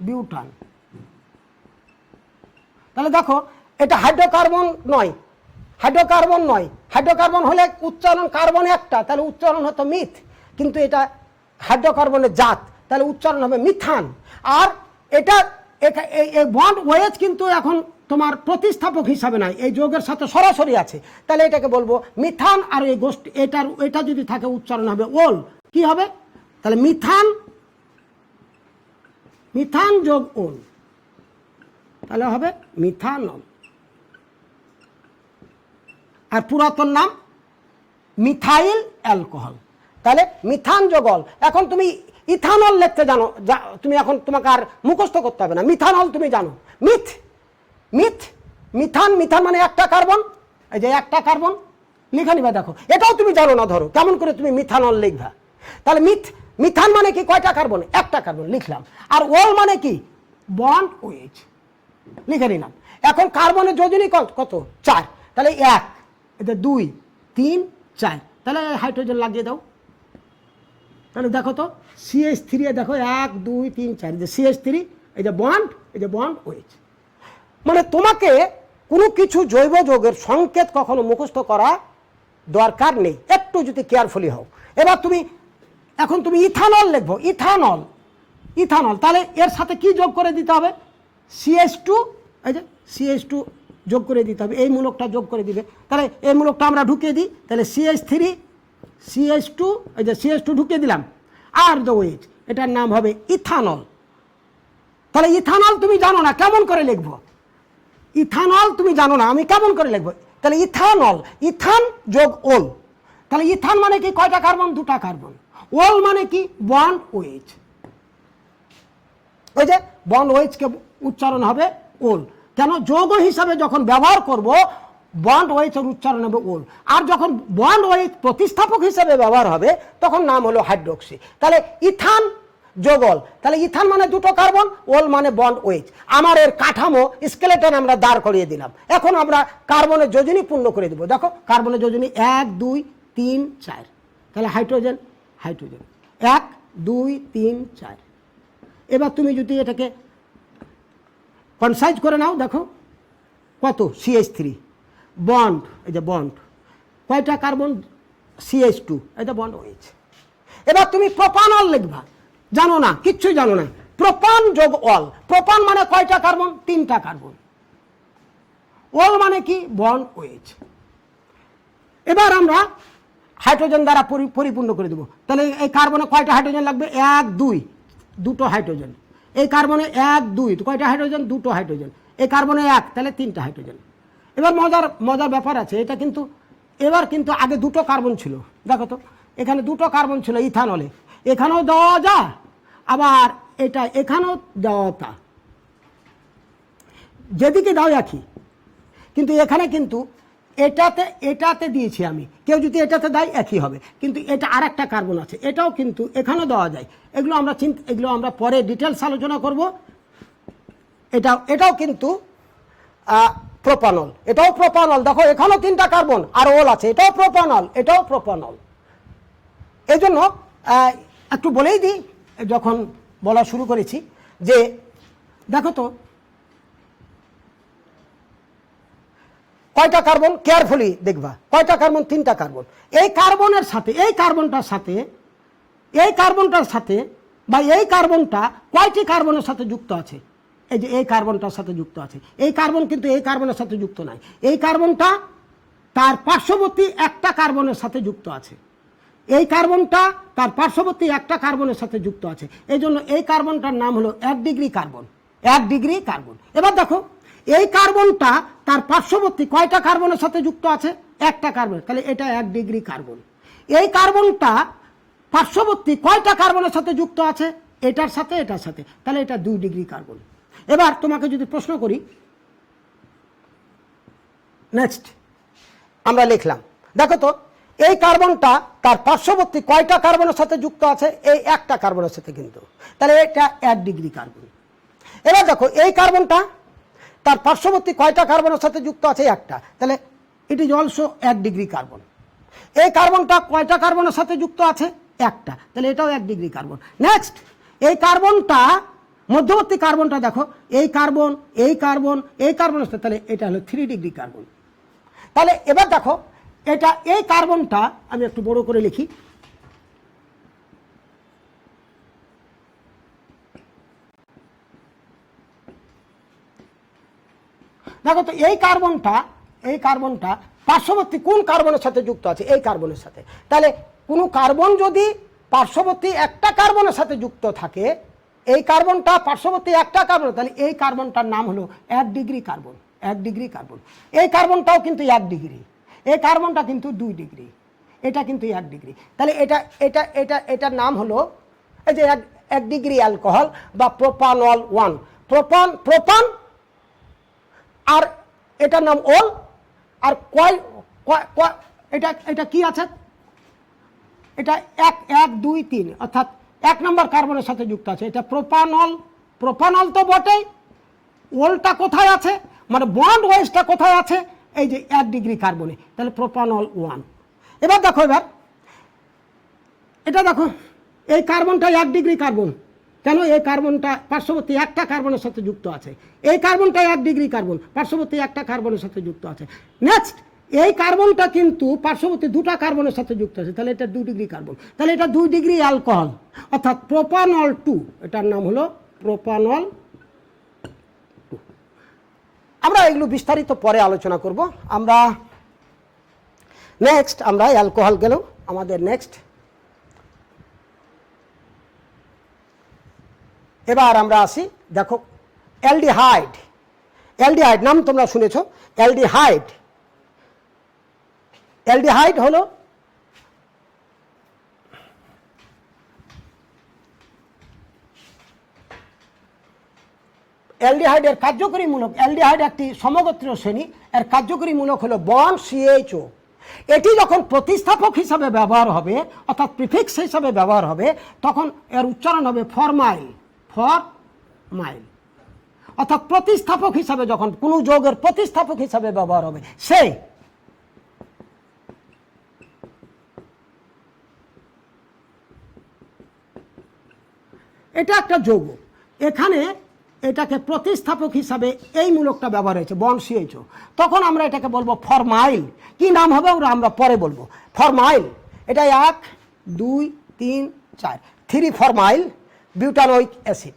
বিউটান। তাহলে দেখো এটা হাইড্রোকার্বন নয়, হাইড্রোকার্বন নয়। হাইড্রোকার্বন হলে উচ্চারণ কার্বন একটা, তাহলে উচ্চারণ হতো মিথ, কিন্তু এটা হাইড্রোকার্বনের জাত, তাহলে উচ্চারণ হবে মিথান। আর এটা এই বন্ড ওয়েজ কিন্তু এখন তোমার প্রতিস্থাপক হিসাবে নাই, এই যোগের সাথে সরাসরি আছে, তাহলে এটাকে বলবো মিথান। আর এই গোষ্ঠী এটা যদি থাকে উচ্চারণ হবে ওল। কি হবে তাহলে? মিথান, মিথান যোগ ওল, তাহলে হবে মিথানল। আর পুরাতন নাম মিথাইল অ্যালকোহল। তাহলে মিথান যোগ অল। এখন তুমি ইথানল লিখতে জানো, তুমি এখন তোমাকে আর মুখস্থ করতে হবে না, মিথানল তুমি জানো। মিথ, মিথ, মিথান, মিথান মানে একটা কার্বন, এই যে একটা কার্বন লিখে নিবা। দেখো এটাও তুমি জানো না, ধরো কেমন করে তুমি মিথানল লিখবা। তাহলে মিথান মানে কি? কয়টা কার্বন? একটা কার্বন লিখলাম। আর ওল মানে কি? বন্ড ওয়েজ, লিখে নিলাম। এখন কার্বনের যোজনী কত? 4, তাহলে 1, এটা 2, 3, 4, তাহলে হাইড্রোজেন লাগিয়ে দাও। তাহলে দেখো তো CH3, দেখো 1, 2, 3, 4, যে CH3, এই যে বন্ড, এই যে বন্ড ওয়েজ। মানে তোমাকে কোনো কিছু জৈব যৌগের সংকেত কখনো মুখস্থ করা দরকার নেই, একটু যদি কেয়ারফুলি হও। এবার তুমি এখন তুমি ইথানল লিখবো, ইথানল, ইথানল, তাহলে এর সাথে কি যোগ করে দিতে হবে? CH2, এই যে CH2 যোগ করে দিতে হবে, এই মূলকটা যোগ করে দিবে। তাহলে এই মূলকটা আমরা ঢুকিয়ে দিই, তাহলে CH3, CH2, এই যে CH2 ঢুকিয়ে দিলাম। আর দ্য ওয়েজ, এটার নাম হবে ইথানল। তাহলে ইথানল তুমি জানো না, কেমন করে লিখবো? ইথানল তুমি জানো না, আমি কেমন করে লিখবো? তাহলে ইথানল, ইথান যোগ ওল। তাহলে ইথান মানে কি? কয়টা কার্বন? 2টা কার্বন। ওল মানে কি? Bond ways. ওই যে বন্ড ওয়েজকে উচ্চারণ হবে ওল। কেন? যৌগ হিসাবে যখন ব্যবহার করব বন্ড ওয়েজের উচ্চারণ হবে ওল। আর যখন বন্ড ওয়েজ প্রতিস্থাপক হিসাবে ব্যবহার হবে তখন নাম হলো হাইড্রোক্সি। তাহলে ইথান যোগ অল, তাহলে ইথান মানে 2টো কার্বন, ওল মানে বন্ড ওয়েজ। আমার এর কাঠামো স্কেলেটন আমরা দাঁড় করিয়ে দিলাম। এখন আমরা কার্বনের যোজনী পূর্ণ করে দেবো। দেখো কার্বনের যোজনী 1, 2, 3, 4, তাহলে হাইড্রোজেন, হাইড্রোজেন 1, 2, 3, 4। এবার তুমি যদি এটাকে কনসাইজ করে নাও, দেখো কত? CH3 বন্ড, এই যে বন্ড, কয়টা কার্বন? CH2, এটা বন্ড ওয়েজ। এবার তুমি প্রোপানল লিখবা, জানো না, কিচ্ছুই জানো না। প্রোপান যোগ অল, প্রোপান মানে কয়টা কার্বন? 3টা কার্বন। অল মানে কি? Bond ways. এবার আমরা হাইড্রোজেন দ্বারা পরিপূর্ণ করে দেবো। তাহলে এই কার্বনে কয়টা হাইড্রোজেন লাগবে? 1, 2, 2টো হাইড্রোজেন। এই কার্বনে 1, 2, কয়টা হাইড্রোজেন? 2টো হাইড্রোজেন। এই কার্বনে 1, তাহলে 3টা হাইড্রোজেন। এবার মজার ব্যাপার আছে, এটা কিন্তু এবার কিন্তু আগে 2টো কার্বন ছিল। দেখো তো এখানে 2টো কার্বন ছিল ইথানলে, এখানেও দেওয়া যায়, আবার এটা এখানেও দেওয়া তা, যেদিকে দাও একই। কিন্তু এখানে কিন্তু এটাতে দিয়েছি আমি, কেউ যদি এটাতে দেয় একই হবে, কিন্তু এটা আর একটা কার্বন আছে, এটাও কিন্তু এখানেও দেওয়া যায়। এগুলো আমরা পরে ডিটেলস আলোচনা করব। এটাও কিন্তু প্রোপানল, এটাও প্রোপানল। দেখো এখানেও 3টা কার্বন আর ওল আছে, এটাও প্রোপানল, এটাও প্রোপানল। এই জন্য একটু বলেই দিই, যখন বলা শুরু করেছি, যে দেখো তো কয়টা কার্বন, কেয়ারফুলি দেখবা, কয়টা কার্বন? 3টা কার্বন। এই কার্বনের সাথে এই কার্বনটার সাথে এই কার্বনটার সাথে বা এই কার্বনটা কয়টি কার্বনের সাথে যুক্ত আছে? এই যে এই কার্বনটার সাথে যুক্ত আছে। এই কার্বন কিন্তু এই কার্বনের সাথে যুক্ত নাই, এই কার্বনটা তার পার্শ্ববর্তী একটা কার্বনের সাথে যুক্ত আছে। এই কার্বনটা তার পার্শ্ববর্তী একটা কার্বনের সাথে যুক্ত আছে। এই জন্য এই কার্বনটার নাম হলো 1 ডিগ্রি কার্বন, 1 ডিগ্রি কার্বন। এবার দেখো এই কার্বনটা তার পার্শ্ববর্তী কয়টা কার্বনের সাথে যুক্ত আছে? একটা কার্বন, তাহলে এটা 1 ডিগ্রি কার্বন। এই কার্বনটা পার্শ্ববর্তী কয়টা কার্বনের সাথে যুক্ত আছে? এটার সাথে, এটার সাথে, তাহলে এটা 2 ডিগ্রি কার্বন। এবার তোমাকে যদি প্রশ্ন করি, নেক্সট আমরা লিখলাম, দেখো তো এই কার্বনটা তার পার্শ্ববর্তী কয়টা কার্বনের সাথে যুক্ত আছে? এই একটা কার্বনের সাথে, কিন্তু তাহলে এটা 1 ডিগ্রি কার্বন। এবার দেখো এই কার্বনটা তার পার্শ্ববর্তী কয়টা কার্বনের সাথে যুক্ত আছে? একটা, তাহলে it is also 1 degree carbon. এই কার্বনটা কয়টা কার্বনের সাথে যুক্ত আছে? একটা, তাহলে এটাও 1 ডিগ্রি কার্বন। নেক্সট এই কার্বনটা মধ্যবর্তী কার্বনটা দেখো, এই কার্বন এই কার্বন এই কার্বনের সাথে, তাহলে এটা হলো 3 ডিগ্রি কার্বন। তাহলে এবার দেখো এটা এই কার্বনটা আমি একটু বড় করে লিখি, দেখো তো এই কার্বনটা পার্শ্ববর্তী কোন কার্বনের সাথে যুক্ত আছে? এই কার্বনের সাথে। তাহলে কোনো কার্বন যদি পার্শ্ববর্তী একটা কার্বনের সাথে যুক্ত থাকে, এই কার্বনটা পার্শ্ববর্তী একটা কার্বন, তাহলে এই কার্বনটার নাম হলো 1 ডিগ্রি কার্বন। 1 degree carbon. এই কার্বনটাও কিন্তু 1 ডিগ্রি, এই কার্বনটা কিন্তু 2 ডিগ্রি, এটা কিন্তু 1 ডিগ্রি। তাহলে এটা এটা এটা এটার নাম হলো এই যে 1 ডিগ্রি অ্যালকোহল বা প্রোপানল 1। প্রোপান আর এটার নাম অল। আর এটা এটা কি আছে? এটা 1 1 2 3, অর্থাৎ 1 নম্বর কার্বনের সাথে যুক্ত আছে। এটা প্রোপানল তো বটেই, ওলটা কোথায় আছে, মানে বন্ড ওয়েজটা কোথায় আছে? এই যে 1 ডিগ্রি কার্বনে, তাহলে প্রোপানল 1। এবার দেখো, এবার এটা দেখো এই কার্বনটা 1 ডিগ্রি কার্বন। কেন? এই কার্বনটা পার্শ্ববর্তী একটা কার্বনের সাথে যুক্ত আছে। এই কার্বনটা 1 ডিগ্রি কার্বন, পার্শ্ববর্তী একটা কার্বনের সাথে যুক্ত আছে। নেক্সট এই কার্বনটা কিন্তু পার্শ্ববর্তী দুটা কার্বনের সাথে যুক্ত আছে, তাহলে এটা 2 ডিগ্রি কার্বন, তাহলে এটা 2 ডিগ্রি অ্যালকোহল, অর্থাৎ প্রোপানল 2। এটার নাম হলো প্রোপানল 2। আমরা এগুলো বিস্তারিত পরে আলোচনা করব। আমরা নেক্সট আমরা অ্যালকোহল গেল, আমাদের নেক্সট এবার আমরা আসি, দেখো অ্যালডিহাইড। অ্যালডিহাইড নাম তোমরা শুনেছ। অ্যালডিহাইড হলো অ্যালডিহাইডের কার্যকরী মূলক। অ্যালডিহাইড একটি সমগোত্রীয় শ্রেণী, এর কার্যকরী মূলক হলো বন্ড CHO। এটি যখন প্রতিস্থাপক হিসাবে ব্যবহার হবে, অর্থাৎ প্রিফিক্স হিসাবে ব্যবহার হবে, তখন এর উচ্চারণ হবে ফরমাইল। অর্থাৎ প্রতিস্থাপক হিসাবে যখন কোনো যৌগের প্রতিস্থাপক হিসাবে ব্যবহার হবে, সেই এটা একটা যৌগ, এখানে এটাকে প্রতিস্থাপক হিসাবে এই মূলকটা ব্যবহার হয়েছে বন্ড CHO, তখন আমরা এটাকে বলবো ফরমাইল। কি নাম হবে ওরা আমরা পরে বলবো। ফরমাইল, এটা 1 2 3 4 3 ফরমাইল বিউটানোইক অ্যাসিড।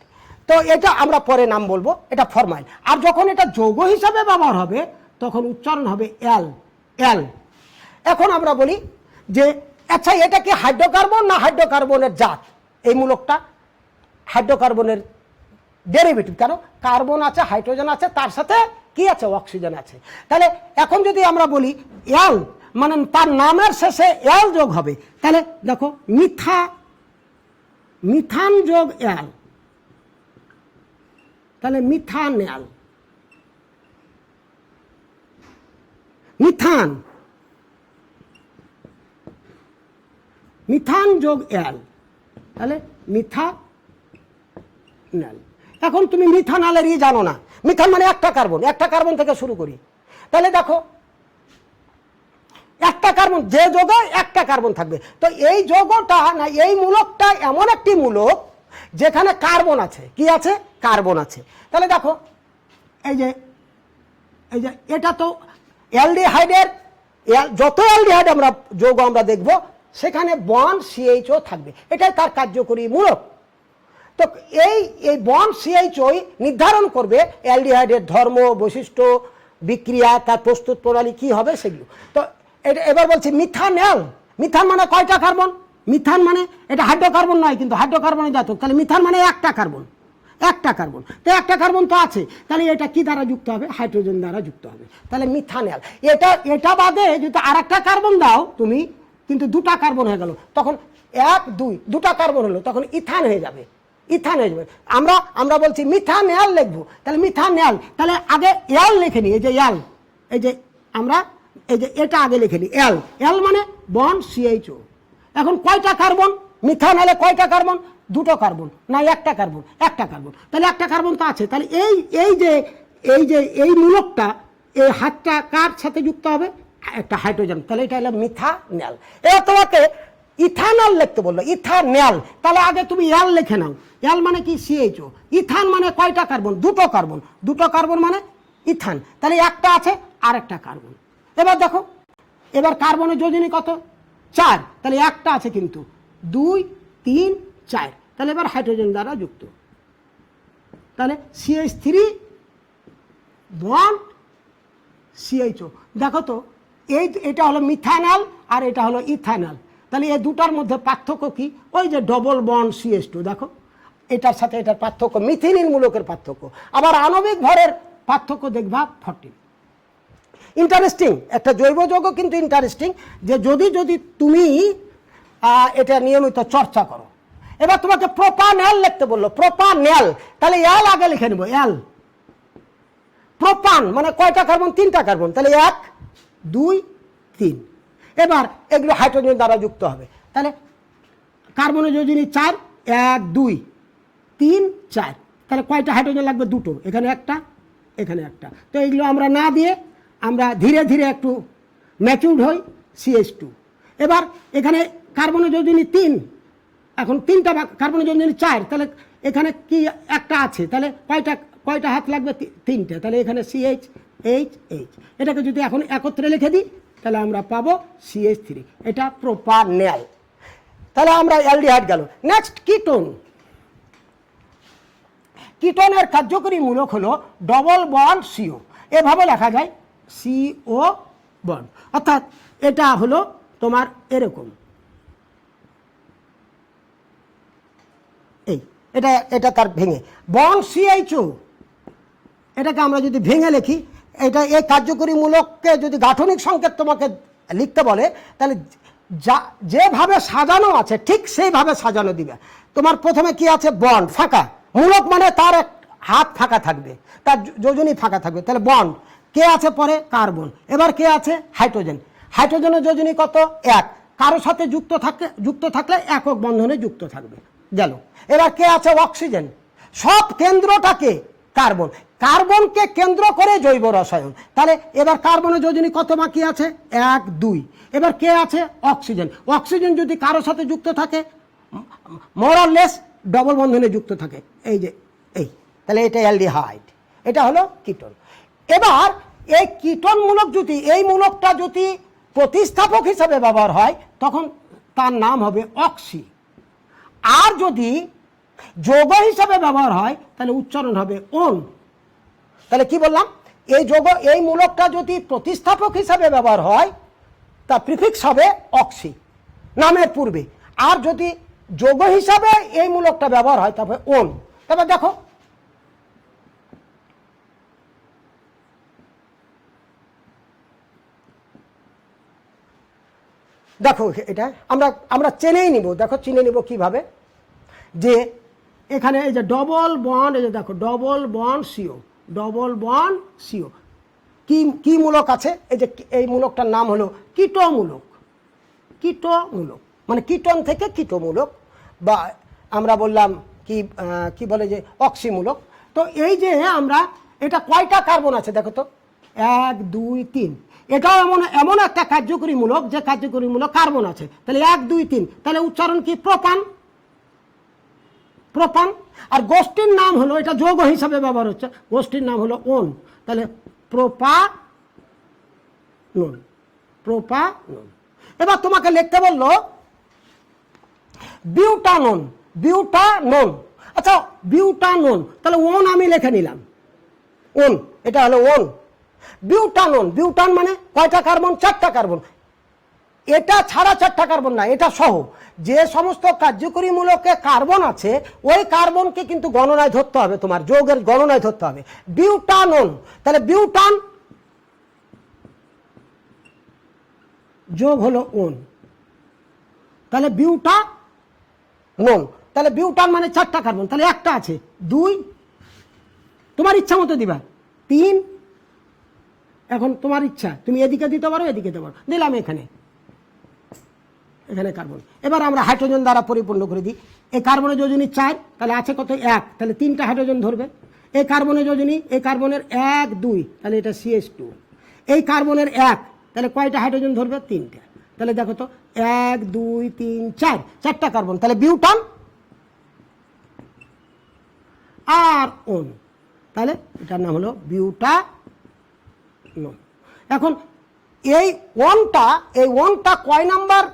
তো এটা আমরা পরে নাম বলবো, এটা ফরমাইল। আর যখন এটা যৌগ হিসাবে ব্যবহার হবে তখন উচ্চারণ হবে অ্যাল। এখন আমরা বলি যে আচ্ছা এটা কি হাইড্রোকার্বন না হাইড্রোকার্বনের জাত? এই মূলকটা হাইড্রোকার্বনের ডেরিভেটিভ। কেন? কার্বন আছে, হাইড্রোজেন আছে, তার সাথে কি আছে? অক্সিজেন আছে। তাহলে এখন যদি আমরা বলি অ্যাল, মানে তার নামের শেষে অ্যাল যোগ হবে, তাহলে দেখো মিথান যোগ অ্যাল, তাহলে মিথানল। মিথান যোগ অ্যাল, তাহলে মিথানল। এখন তুমি মিথানলের জানো না, মিথান মানে একটা কার্বন থেকে শুরু করি। তাহলে দেখো একটা কার্বন, যে যৌগে একটা কার্বন থাকবে, তো এই যৌগটা না এই মূলকটা এমন একটি মূলক যেখানে কার্বন আছে। কি আছে? কার্বন আছে। তাহলে দেখো এই যে এটা তো অ্যালডিহাইডের, যত অ্যালডিহাইড আমরা যৌগ আমরা দেখব সেখানে বন্ড CHO থাকবে, এটাই তার কার্যকরী মূলক। তো এই বন্ড CHO নির্ধারণ করবে অ্যালডিহাইডের ধর্ম, বৈশিষ্ট্য, বিক্রিয়া, তার প্রস্তুত প্রণালী কি হবে সেগুলো। তো এবার বলছি মিথানল। মিথান মানে কয়টা কার্বন? মিথান মানে এটা হাইড্রোকার্বন নয়, কিন্তু হাইড্রোকার্বনের জাতক। তাহলে মিথান মানে একটা কার্বন। তো একটা কার্বন তো আছে, তাহলে এটা কি দ্বারা যুক্ত হবে? হাইড্রোজেন দ্বারা যুক্ত হবে, তাহলে মিথানল। এটা বাদে যদি আর একটা কার্বন দাও তুমি, কিন্তু দুটা কার্বন হয়ে গেল, তখন 1 2 দুটা কার্বন হলো, তখন ইথান হয়ে যাবে। আমরা বলছি মিথানল লিখবো, তাহলে মিথানল। তাহলে আগে অ্যাল লিখে নি, এই যে আমরা এই যে এটা আগে লিখে নিই, এল, এল মানে বন্ড CHO। এখন কয়টা কার্বন? মিথানলে কয়টা কার্বন? দুটো কার্বন, না একটা কার্বন? একটা কার্বন। তাহলে একটা কার্বন তো আছে, তাহলে এই মূলকটা, এই হাতটা কার সাথে যুক্ত হবে? একটা হাইড্রোজেন, তাহলে এটা হলো মিথানল। এবার তোমাকে ইথানল লিখতে বললো, ইথানল, তাহলে আগে তুমি এল লিখে নাও। এল মানে কি? CHO। ইথান মানে কয়টা কার্বন? দুটো কার্বন, দুটো কার্বন মানে ইথান, তাহলে একটা আছে আর একটা কার্বন। এবার দেখো, এবার কার্বনের যোজনী কত? 4, তাহলে একটা আছে কিন্তু 2 3 4, তাহলে এবার হাইড্রোজেন দ্বারা যুক্ত, তাহলে CH3 বন্ড CHO। দেখো তো, এটা হলো মিথানল আর এটা হলো ইথানল, তাহলে এই দুটার মধ্যে পার্থক্য কি? ওই যে ডবল বন্ড CH2, দেখো এটার সাথে এটার পার্থক্য, মিথিনিন মূলকের পার্থক্য। আবার আণবিক ভরের পার্থক্য দেখবা 14। ইন্টারেস্টিং, একটা জৈব যৌগ কিন্তু ইন্টারেস্টিং, যে যদি তুমি এটা নিয়মিত চর্চা করো। এবার তোমাকে প্রোপানেল লিখতে বললো, প্রোপানেল, তাহলে এল আগে লিখে নেব, এল। প্রোপান মানে কয়টা কার্বন? 3টা কার্বন, তাহলে 1 2 3। এবার এগুলো হাইড্রোজেন দ্বারা যুক্ত হবে, তাহলে কার্বনের যোজনী 4, 1 2 3 4, তাহলে কয়টা হাইড্রোজেন লাগবে? দুটো, এখানে একটা এখানে একটা। তো এইগুলো আমরা না দিয়ে আমরা ধীরে ধীরে একটু ম্যাচিউরড হই, CH2। এবার এখানে কার্বনের যোজনী 3, এখন 3টা কার্বনের যোজনী 4, তাহলে এখানে কি একটা আছে, তাহলে কয়টা হাত লাগবে? 3টে, তাহলে এখানে CH H H। এটাকে যদি এখন একত্রে লিখে দিই তাহলে আমরা পাবো CH3, এটা প্রোপানেল। তাহলে আমরা অ্যালডিহাইড গেল। Next ketone. কিটোনের কার্যকরী মূলক হলো ডবল বন্ড CO, এভাবে লেখা যায় CO বন্ড, অর্থাৎ এটা হলো তোমার এরকম, এটা তার ভেঙে বন্ড CHO, এটাকে আমরা যদি ভেঙে লিখি, এটা এই কার্যকরী মূলককে যদি গাঠনিক সংকেত তোমাকে লিখতে বলে, তাহলে যেভাবে সাজানো আছে ঠিক সেইভাবে সাজানো দিবে। তোমার প্রথমে কি আছে? বন্ড, ফাঁকা। মূলক মানে তার এক হাত ফাঁকা থাকবে, তার যোজনী ফাঁকা থাকবে, তাহলে বন্ড। কে আছে পরে? কার্বন। এবার কে আছে? হাইড্রোজেন। হাইড্রোজেনের যোজনী কত? 1, কারোর সাথে যুক্ত থাকলে একক বন্ধনে যুক্ত থাকবে, গেল। এবার কে আছে? অক্সিজেন। সব কেন্দ্রটাকে কার্বন, কার্বনকে কেন্দ্র করে জৈব রসায়ন, তাহলে এবার কার্বনের যোজনী কত বাকি আছে? 1 2। এবার কে আছে? অক্সিজেন। অক্সিজেন যদি কারোর সাথে যুক্ত থাকে, মোর অর লেস ডবল বন্ধনে যুক্ত থাকে, এই যে এই, তাহলে এটা অ্যালডিহাইড, এটা হলো কিটোন। এবার এই কিটোন মূলক যদি, এই মূলকটা যদি প্রতিস্থাপক হিসাবে ব্যবহার হয় তখন তার নাম হবে অক্সি, আর যদি যৌগ হিসাবে ব্যবহার হয় তাহলে উচ্চারণ হবে ওন। তাহলে কি বললাম? এই মূলকটা যদি প্রতিস্থাপক হিসাবে ব্যবহার হয় তা প্রিফিক্স হবে অক্সি নামের পূর্বে, আর যদি যৌগ হিসাবে এই মূলকটা ব্যবহার হয় তবে ওন। তবে দেখো, এটা আমরা চেনেই নিব। দেখো চিনে নিব কিভাবে, যে এখানে এই যে ডবল বন্ড, এই যে দেখো double bond CO, double bond CO, কি মূলক আছে? এই যে এই মূলকটার নাম হলো কিটো মূলক। কিটো মূলক মানে কিটোন থেকে কিটো মূলক, বা আমরা বললাম কি বলে যে অক্সিমূলক। তো এই যে আমরা, এটা কয়টা কার্বন আছে দেখো তো? 1 2 3। এটাও এমন একটা কার্যকরী মূলক যে কার্যকরী মূলক কার্বন আছে, তাহলে 1 2 3, তাহলে উচ্চারণ কি? প্রোপান, প্রোপান। আর গোষ্ঠীর নাম হলো, এটা যৌগ হিসাবে ব্যবহার হচ্ছে, গোষ্ঠীর নাম হলো ওন, তাহলে প্রোপানন, প্রোপানন। এবার তোমাকে লিখতে বললো বিউটানন, বিউটানন। আচ্ছা বিউটানন, তাহলে ওন আমি লিখে নিলাম, ওন, এটা হলো ওন। বিউটানন, বিউটান মানে কয়টা কার্বন? 4টা কার্বন। এটা ছাড়া 4টা কার্বন না, এটা সহ যে সমস্ত কার্যকরী মূলকে কার্বন আছে ওই কার্বনকে কিন্তু গণনায় ধরতে হবে, তোমার যৌগের গণনায় ধরতে হবে। বিউটানন, তাহলে বিউটান যোগ হলো ওন, তাহলে বিউটানন, তাহলে বিউটান মানে 4টা কার্বন, তাহলে একটা আছে 2, তোমার ইচ্ছা মতো দিবা 3 এখন তোমার ইচ্ছা, তুমি এদিকে দিতে পারো, এদিকে দিতে পারো, দিলাম এখানে কার্বন। এবার আমরা হাইড্রোজেন দ্বারা পরিপূর্ণ করে দিই। এই কার্বনের যোজনী 4, তাহলে আছে কত 1, তাহলে 3টা হাইড্রোজেন ধরবে। এই কার্বনের যোজনী, এই কার্বনের 1 2, তাহলে এটা CH2। এই কার্বনের 1, তাহলে কয়টা হাইড্রোজেন ধরবে? 3টা। তাহলে দেখো তো 1 2 3 4, 4টা কার্বন, তাহলে বিউটান আর ওন, তাহলে এটার নাম হলো বিউটানন। এখন এই ওনটা কয় নাম্বার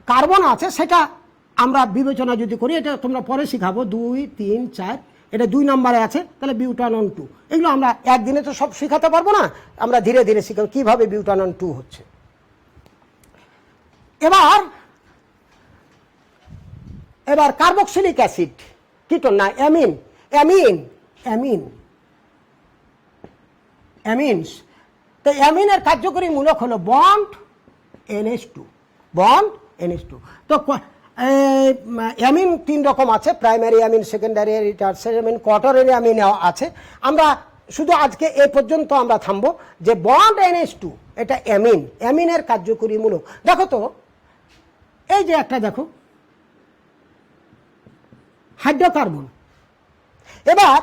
কার্বন আছে সেটা আমরা বিবেচনা যদি করি, এটা তোমরা পরে শিখাবো, 2 3 4, এটা 2 নম্বরে আছে, তাহলে বিউটানন 2। এগুলো আমরা একদিনে তো সব শিখাতে পারবো না, আমরা ধীরে ধীরে শিখাবো কীভাবে বিউটানন 2 হচ্ছে। এবার কার্বক্সিলিক অ্যাসিড, কিটোন না অ্যামিনস। তো অ্যামিনের কার্যকরী মূলক হলো বন্ড NH2। তো অ্যামিন 3 রকম আছে, primary amine, secondary amine, tertiary amine, quaternary amine আছে। আমরা শুধু আজকে এ পর্যন্ত আমরা থামবো যে বন্ড NH2 এটা অ্যামিনের কার্যকরী মূলক। দেখো তো এই যে একটা দেখো হাইড্রোকার্বন, এবার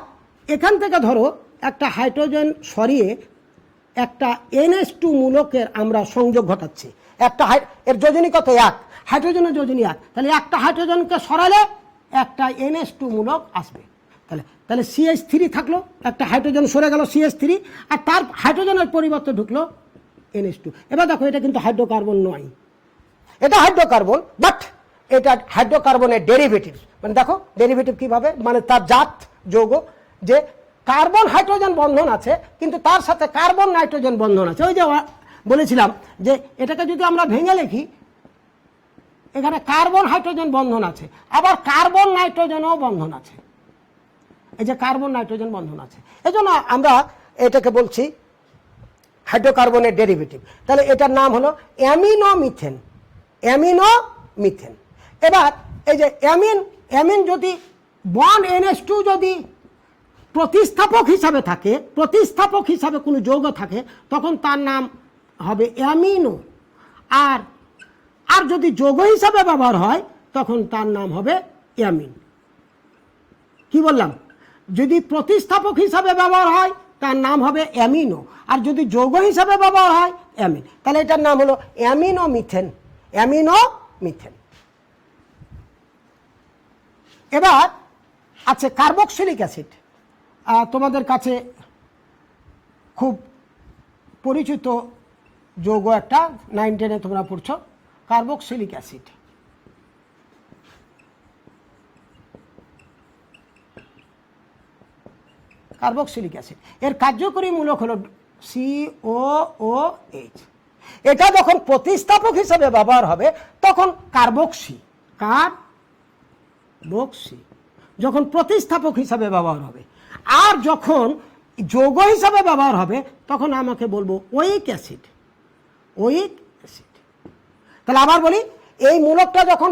এখান থেকে ধরো একটা হাইড্রোজেন সরিয়ে একটা NH2 মূলকের আমরা সংযোগ ঘটাচ্ছি। এর যোজনী কত? 1, হাইড্রোজেনের যোজনী 1, তাহলে একটা হাইড্রোজেনকে সরালে একটা NH2 মূলক আসবে। তাহলে CH3 থাকলো, একটা হাইড্রোজেন সরে গেল CH3, আর তার হাইড্রোজেনের পরিবর্তে ঢুকলো NH2। এবার দেখো এটা কিন্তু হাইড্রোকার্বন নয়, এটা হাইড্রোকার্বন, বাট এটা হাইড্রোকার্বনের ডেরিভেটিভ। মানে দেখো ডেরিভেটিভ কিভাবে, মানে তার জাত যৌগ, যে কার্বন হাইড্রোজেন বন্ধন আছে কিন্তু তার সাথে কার্বন নাইট্রোজেন বন্ধন আছে। ওই যে বলেছিলাম যে এটাকে যদি আমরা ভেঙে লিখি, এখানে কার্বন হাইড্রোজেন বন্ধন আছে, আবার কার্বন নাইট্রোজেনও বন্ধন আছে। এই যে কার্বন নাইট্রোজেন বন্ধন আছে, এজন্য আমরা এটাকে বলছি হাইড্রোকার্বনের ডেরিভেটিভ। তাহলে এটার নাম হলো অ্যামিনোমিথেন। এবার এই যে অ্যামিন যদি বন্ড NH2 যদি প্রতিস্থাপক হিসাবে কোনো যৌগ থাকে, তখন তার নাম হবে অ্যামিনো। আর যদি যৌগ হিসাবে ব্যবহার হয় তখন তার নাম হবে অ্যামিন। কি বললাম? যদি প্রতিস্থাপক হিসাবে ব্যবহার হয় তার নাম হবে অ্যামিনো, আর যদি যৌগ হিসাবে ব্যবহার হয় অ্যামিন। তাহলে এটার নাম হলো অ্যামিনোমিথেন। এবার আছে কার্বক্সিলিক অ্যাসিড। তোমাদের কাছে খুব পরিচিত যৌগ একটা, 9 10-এ তোমরা পড়ছো, কার্বক্সিলিক অ্যাসিড। এর কার্যকরী মূলক হলো COOH। এটা যখন প্রতিস্থাপক হিসেবে ব্যবহার হবে তখন কার্বক্সি, যখন প্রতিস্থাপক হিসাবে ব্যবহার হবে। আর যখন যৌগ হিসাবে ব্যবহার হবে তখন আমাকে বলবো ওয়িক অ্যাসিড। তাহলে আবার বলি, এই মূলকটা যখন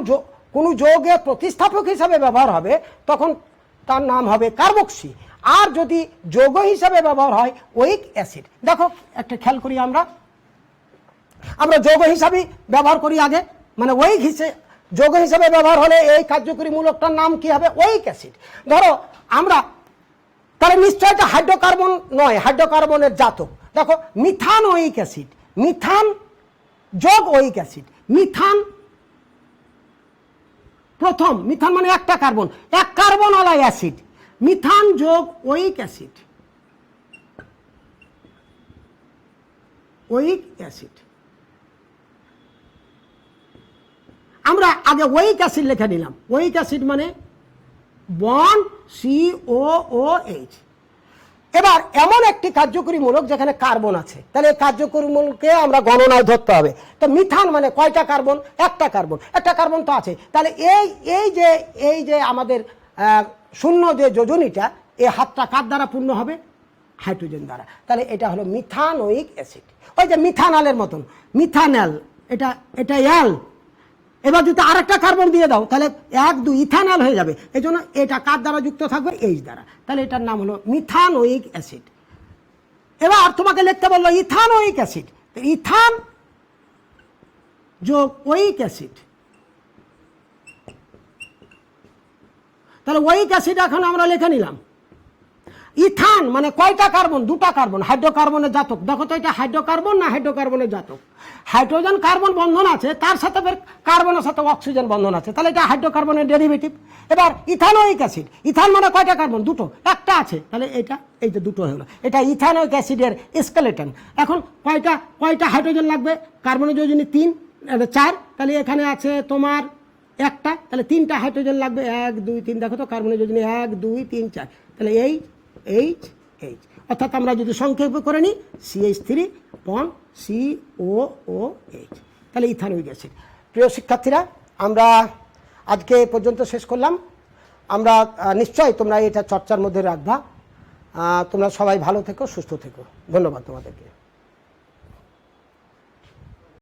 কোনো যৌগের প্রতিস্থাপক হিসাবে ব্যবহার হবে তখন তার নাম হবে কার্বক্সি, আর যদি যৌগ হিসাবে ব্যবহার হয় ওয়িক অ্যাসিড। দেখো একটা খেয়াল করি, আমরা যৌগ হিসাবে ব্যবহার করি আগে, মানে ওয়িক যৌগ হিসাবে ব্যবহার হলে এই কার্যকরী মূলকটার নাম কি হবে? ওয়িক অ্যাসিড। ধরো আমরা, তাহলে নিশ্চয় এটা হাইড্রোকার্বন নয়, হাইড্রোকার্বনের জাতক। দেখো মিথান ওয়িক অ্যাসিড, মিথান যোগ ওয়িক অ্যাসিড। মিথান মানে একটা কার্বন, এক কার্বনওয়ালা অ্যাসিড, মিথান যোগ ওয়িক অ্যাসিড। আমরা আগে ওয়িক অ্যাসিড লিখে নিলাম। ওয়িক অ্যাসিড মানে বন্ড COOH। এবার এমন একটি কার্যকরী মূলক যেখানে কার্বন আছে, তাহলে এই কার্যকরী মূলকে আমরা গণনায় ধরতে হবে। তো মিথান মানে কয়টা কার্বন? একটা কার্বন তো আছে। তাহলে এই যে আমাদের শূন্য যে যোজনীটা, এই হাতটা কার দ্বারা পূর্ণ হবে? হাইড্রোজেন দ্বারা। তাহলে এটা হলো মিথানোয়িক অ্যাসিড। ওই যে মিথানলের মতন, মিথানল, এটা অ্যাল। এবার যদি আরেকটা কার্বন দিয়ে দাও তাহলে 1 2 ইথানল হয়ে যাবে। এই জন্য এটা কার দ্বারা যুক্ত থাকবে? H দ্বারা। তাহলে এটার নাম হলো মিথানোয়িক অ্যাসিড। এবার তোমাকে লিখতে বললো ইথানোয়িক অ্যাসিড, ইথান যোগ ওয়িক অ্যাসিড। তাহলে ওয়িক অ্যাসিড এখন আমরা লিখে নিলাম। ইথান মানে কয়টা কার্বন? দুটা কার্বন, হাইড্রোকার্বনের জাতক। দেখো তো এটা হাইড্রোকার্বন না হাইড্রোকার্বনের জাতক? হাইড্রোজেন কার্বন বন্ধন আছে, তার সাথে কার্বনের সাথে অক্সিজেন বন্ধন আছে, তাহলে এটা হাইড্রোকার্বনের ডেরিভেটিভ। এবার ইথানোয়িক অ্যাসিড, ইথান মানে কয়টা কার্বন? দুটো, একটা আছে, তাহলে এটা এই যে দুটো হলো, এটা ইথানোয়িক অ্যাসিডের স্কেলেটন। এখন কয়টা হাইড্রোজেন লাগবে? কার্বনের যোজনী 3, 4, তাহলে এখানে আছে তোমার একটা, তাহলে 3টা হাইড্রোজেন লাগবে, 1 2 3। দেখো তো কার্বনের যোজনী 1 2 3 4, তাহলে এইচ এইচ এইচ, অর্থাৎ আমরা যদি সংক্ষেপ করে নিই CH3 বন্ড COOH, তাহলে ইথানোয়িক অ্যাসিড। প্রিয় শিক্ষার্থীরা, আমরা আজকে এ পর্যন্ত শেষ করলাম। আমরা নিশ্চয়ই তোমরা এটা চর্চার মধ্যে রাখবা। তোমরা সবাই ভালো থেকো, সুস্থ থেকো। ধন্যবাদ তোমাদেরকে।